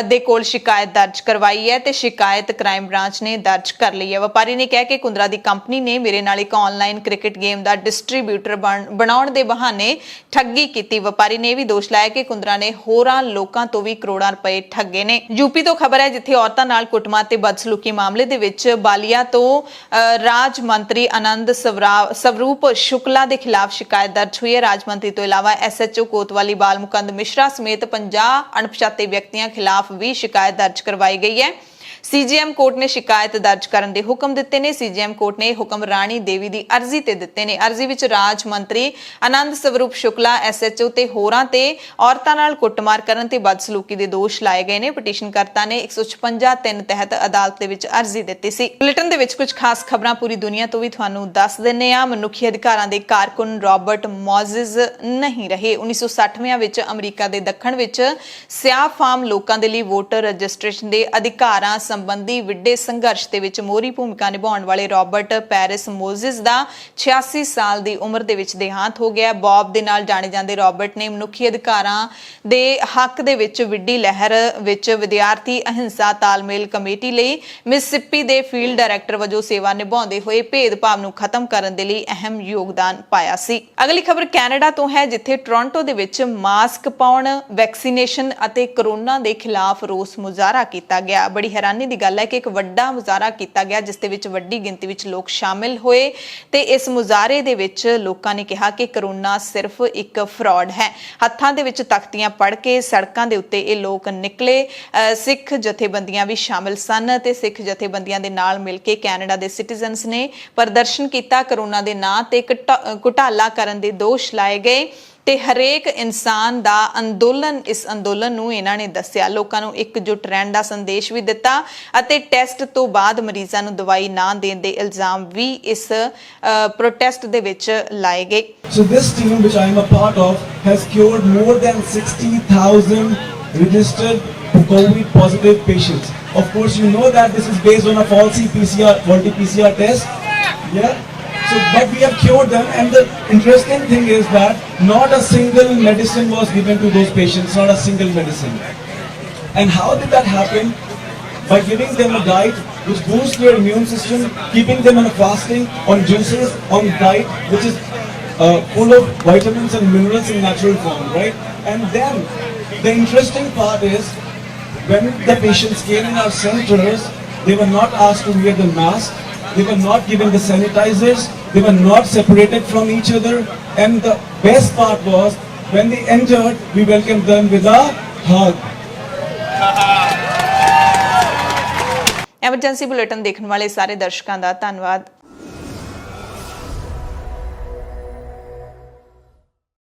[SPEAKER 1] ਦੇ ਕੋਲ ਸ਼ਿਕਾਇਤ ਦਰਜ ਕਰਵਾਈ ਹੈ ਤੇ ਸ਼ਿਕਾਇਤ ਕ੍ਰਾਈਮ ਬ੍ਰਾਂਚ ਨੇ ਦਰਜ ਕਰ ਲਈ ਹੈ। ਵਪਾਰੀ ਨੇ ਕਿਹਾ ਕਿ ਕੁੰਦਰਾ ਦੀ ਕੰਪਨੀ ਨੇ ਮੇਰੇ ਨਾਲ ਇੱਕ ਆਨਲਾਈਨ ਕ੍ਰਿਕਟ ਗੇਮ ਦਾ ਡਿਸਟ੍ਰੀਬਿਊਟਰ ਬਣਾਉਣ ਦੇ ਬਹਾਨੇ ਠੱਗੀ ਕੀਤੀ। ਵਪਾਰੀ ਨੇ ਵੀ ਦੋਸ਼ ਲਾਇਆ ਕਿ ਕੁੰਦਰਾ ਨੇ ਹੋਰਾਂ ਲੋਕਾਂ ਤੋਂ ਵੀ ਕਰੋੜਾਂ ਰੁਪਏ ਠੱਗੇ ਨੇ। ਯੂਪੀ ਤੋਂ ਖਬਰ ਹੈ ਜਿੱਥੇ ਔਰਤਾਂ ਨਾਲ ਕੁੱਟਮਾਰ ਤੇ ਬਦਸਲੂਕੀ ਮਾਮਲੇ ਦੇ ਵਿੱਚ ਬਾਲੀਆ ਤੋਂ ਰਾਜ ਮੰਤਰੀ ਆਨੰਦ ਸਵਰੂਪ ਸ਼ੁਕਲਾ ਦੇ ਖਿਲਾਫ ਸ਼ਿਕਾਇਤ ਦਰਜ ਹੋਈ ਹੈ। ਰਾਜ ਮੰਤਰੀ ਤੋਂ ਇਲਾਵਾ ਐਸਐਚਓ ਕੋਤਵਾਲੀ ਬਾਲ ਮੁਕੰਦ ਮਿਸ਼ਰਾ ਸਮੇਤ 50 ਅਣਪਛਾਤੇ ਵਿਅਕਤੀਆਂ ਖਿਲਾਫ ਵੀ ਸ਼ਿਕਾਇਤ ਦਰਜ ਕਰਵਾਈ ਗਈ ਹੈ। ਸੀਜੀਐਮ ਕੋਰਟ ਨੇ ਸ਼ਿਕਾਇਤ ਦਰਜ ਕਰਨ ਦੇ ਹੁਕਮ ਦਿੱਤੇ ਨੇ। ਸੀਜੀਐਮ ਕੋਰਟ ਨੇ ਹੁਕਮ ਰਾਣੀ ਦੇਵੀ ਦੀ ਅਰਜ਼ੀ ਤੇ ਦਿੱਤੇ ਨੇ। ਅਰਜ਼ੀ ਵਿੱਚ ਰਾਜ ਮੰਤਰੀ ਆਨੰਦ ਸਵਰੂਪ ਸ਼ੁਕਲਾ ਐਸਐਚਓ ਤੇ ਹੋਰਾਂ ਤੇ ਔਰਤਾਂ ਨਾਲ ਕੁੱਟਮਾਰ ਕਰਨ ਤੇ ਬਦਸਲੂਕੀ ਦੇ ਦੋਸ਼ ਲਾਏ ਗਏ ਨੇ। ਪਟੀਸ਼ਨਕਰਤਾ ਨੇ 156(3) ਤਹਿਤ ਅਦਾਲਤ ਦੇ ਵਿੱਚ ਅਰਜ਼ੀ ਦਿੱਤੀ ਸੀ। ਬੁਲੇਟਿਨ ਦੇ ਵਿੱਚ ਕੁਝ ਖਾਸ ਖਬਰਾਂ ਪੂਰੀ ਦੁਨੀਆ ਤੋਂ ਵੀ ਤੁਹਾਨੂੰ ਦੱਸ ਦਿੰਨੇ ਆ। ਮਨੁੱਖੀ ਅਧਿਕਾਰਾਂ ਦੇ ਕਾਰਕੁਨ ਰਾਬਰਟ ਮੌਜ਼ਿਸ ਨਹੀਂ ਰਹੇ। 1960ਵਿਆਂ ਵਿੱਚ ਅਮਰੀਕਾ ਦੇ ਦੱਖਣ ਵਿੱਚ ਸਿਆਹ ਫਾਰਮ ਲੋਕਾਂ ਦੇ ਲਈ ਵੋਟਰ ਰਜਿਸਟ੍ਰੇਸ਼ਨ ਦੇ ਅਧਿਕਾਰਾਂ ਸੰਬੰਧੀ ਵਿੱਢੇ ਸੰਘਰਸ਼ ਦੇ ਵਿੱਚ ਮੋਹਰੀ ਭੂਮਿਕਾ ਨਿਭਾਉਣ ਵਾਲੇ ਰਾਬਰਟ ਪੈਰਿਸ ਮੋਜ਼ਿਸ ਦਾ 86 ਸਾਲ ਦੀ ਉਮਰ ਦੇ ਵਿੱਚ ਦੇਹਾਂਤ ਹੋ ਗਿਆ। ਬੌਬ ਦੇ ਨਾਲ ਜਾਣੇ ਜਾਂਦੇ ਰਾਬਰਟ ਨੇ ਮਨੁੱਖੀ ਅਧਿਕਾਰਾਂ ਦੇ ਹੱਕ ਦੇ ਵਿੱਚ ਵਿੱਢੀ ਲਹਿਰ ਵਿੱਚ ਵਿਦਿਆਰਥੀ ਅਹਿੰਸਾ ਤਾਲਮੇਲ ਕਮੇਟੀ ਲਈ ਮਿਸਿਸਿਪੀ ਦੇ ਫੀਲਡ ਡਾਇਰੈਕਟਰ ਵਜੋਂ ਸੇਵਾ ਨਿਭਾਉਂਦੇ ਹੋਏ ਭੇਦਭਾਵ ਨੂੰ ਖਤਮ ਕਰਨ ਦੇ ਲਈ ਅਹਿਮ ਯੋਗਦਾਨ ਪਾਇਆ ਸੀ। ਅਗਲੀ ਖਬਰ ਕੈਨੇਡਾ ਤੋਂ ਹੈ ਜਿੱਥੇ ਟੋਰਾਂਟੋ ਦੇ ਵਿੱਚ ਮਾਸਕ ਪਾਉਣ, ਵੈਕਸੀਨੇਸ਼ਨ ਅਤੇ ਕੋਰੋਨਾ ਦੇ ਖਿਲਾਫ ਰੋਸ ਮੁਜ਼ਾਹਰਾ ਕੀਤਾ ਗਿਆ। ਬੜੀ ਹੈਰਾਨੀ ਦੀ ਗੱਲ ਹੈ ਕਿ ਇੱਕ ਵੱਡਾ ਮੁਜ਼ਾਹਰਾ ਕੀਤਾ ਗਿਆ ਜਿਸ ਦੇ ਵਿੱਚ ਵੱਡੀ ਗਿਣਤੀ ਵਿੱਚ ਲੋਕ ਸ਼ਾਮਿਲ ਹੋਏ ਤੇ ਇਸ ਮੁਜ਼ਾਹਰੇ ਦੇ ਵਿੱਚ ਲੋਕਾਂ ਨੇ ਕਿਹਾ ਕਿ ਕੋਰੋਨਾ ਸਿਰਫ ਇੱਕ ਫਰਾਡ ਹੈ। ਹੱਥਾਂ ਦੇ ਵਿੱਚ ਤਖਤੀਆਂ ਪੜ੍ਹ ਕੇ ਸੜਕਾਂ ਦੇ ਉੱਤੇ ਇਹ ਲੋਕ ਨਿਕਲੇ। ਸਿੱਖ ਜਥੇਬੰਦੀਆਂ ਵੀ ਸ਼ਾਮਿਲ ਸਨ ਤੇ ਸਿੱਖ ਜਥੇਬੰਦੀਆਂ ਦੇ ਨਾਲ ਮਿਲ ਕੇ ਕੈਨੇਡਾ ਦੇ ਸਿਟੀਜ਼ਨਸ ਨੇ ਪ੍ਰਦਰਸ਼ਨ ਕੀਤਾ। ਕੋਰੋਨਾ ਦੇ ਨਾਂ ਤੇ ਘੁਟਾਲਾ ਕਰਨ ਦੇ ਦੋਸ਼ ਲਾਏ ਗਏ ਤੇ ਹਰੇਕ ਇਨਸਾਨ ਦਾ ਅੰਦੋਲਨ, ਇਸ ਅੰਦੋਲਨ ਨੂੰ ਇਹਨਾਂ ਨੇ ਦੱਸਿਆ। ਲੋਕਾਂ ਨੂੰ ਇਕਜੁੱਟ ਰਹਿਣ ਦਾ ਸੰਦੇਸ਼ ਵੀ ਦਿੱਤਾ ਅਤੇ ਟੈਸਟ ਤੋਂ ਬਾਅਦ ਮਰੀਜ਼ਾਂ ਨੂੰ ਦਵਾਈ ਨਾ ਦੇਣ ਦੇ ਇਲਜ਼ਾਮ ਵੀ ਇਸ ਪ੍ਰੋਟੈਸਟ ਦੇ ਵਿੱਚ ਲਾਏ ਗਏ।
[SPEAKER 3] So this team which I am a part of has cured more than 60,000 registered COVID positive patients. Of course you know that this is based on a faulty PCR test. Yeah. So, but we have cured them, and the interesting thing is that not a single medicine was given to those patients, not a single medicine. And how did that happen? By giving them a diet which boosts their immune system, keeping them on a fasting, on juices, on diet, which is full of vitamins and minerals in natural form, right? And then the interesting part is when the patients came in our centers, they were not asked to wear the mask, they were not given the sanitizers, they were not separated from each other, and the best part was when they entered, we welcomed them with a hug.
[SPEAKER 1] Emergency bulletin ਦੇਖਣ ਵਾਲੇ ਸਾਰੇ ਦਰਸ਼ਕਾਂ ਦਾ ਧੰਨਵਾਦ।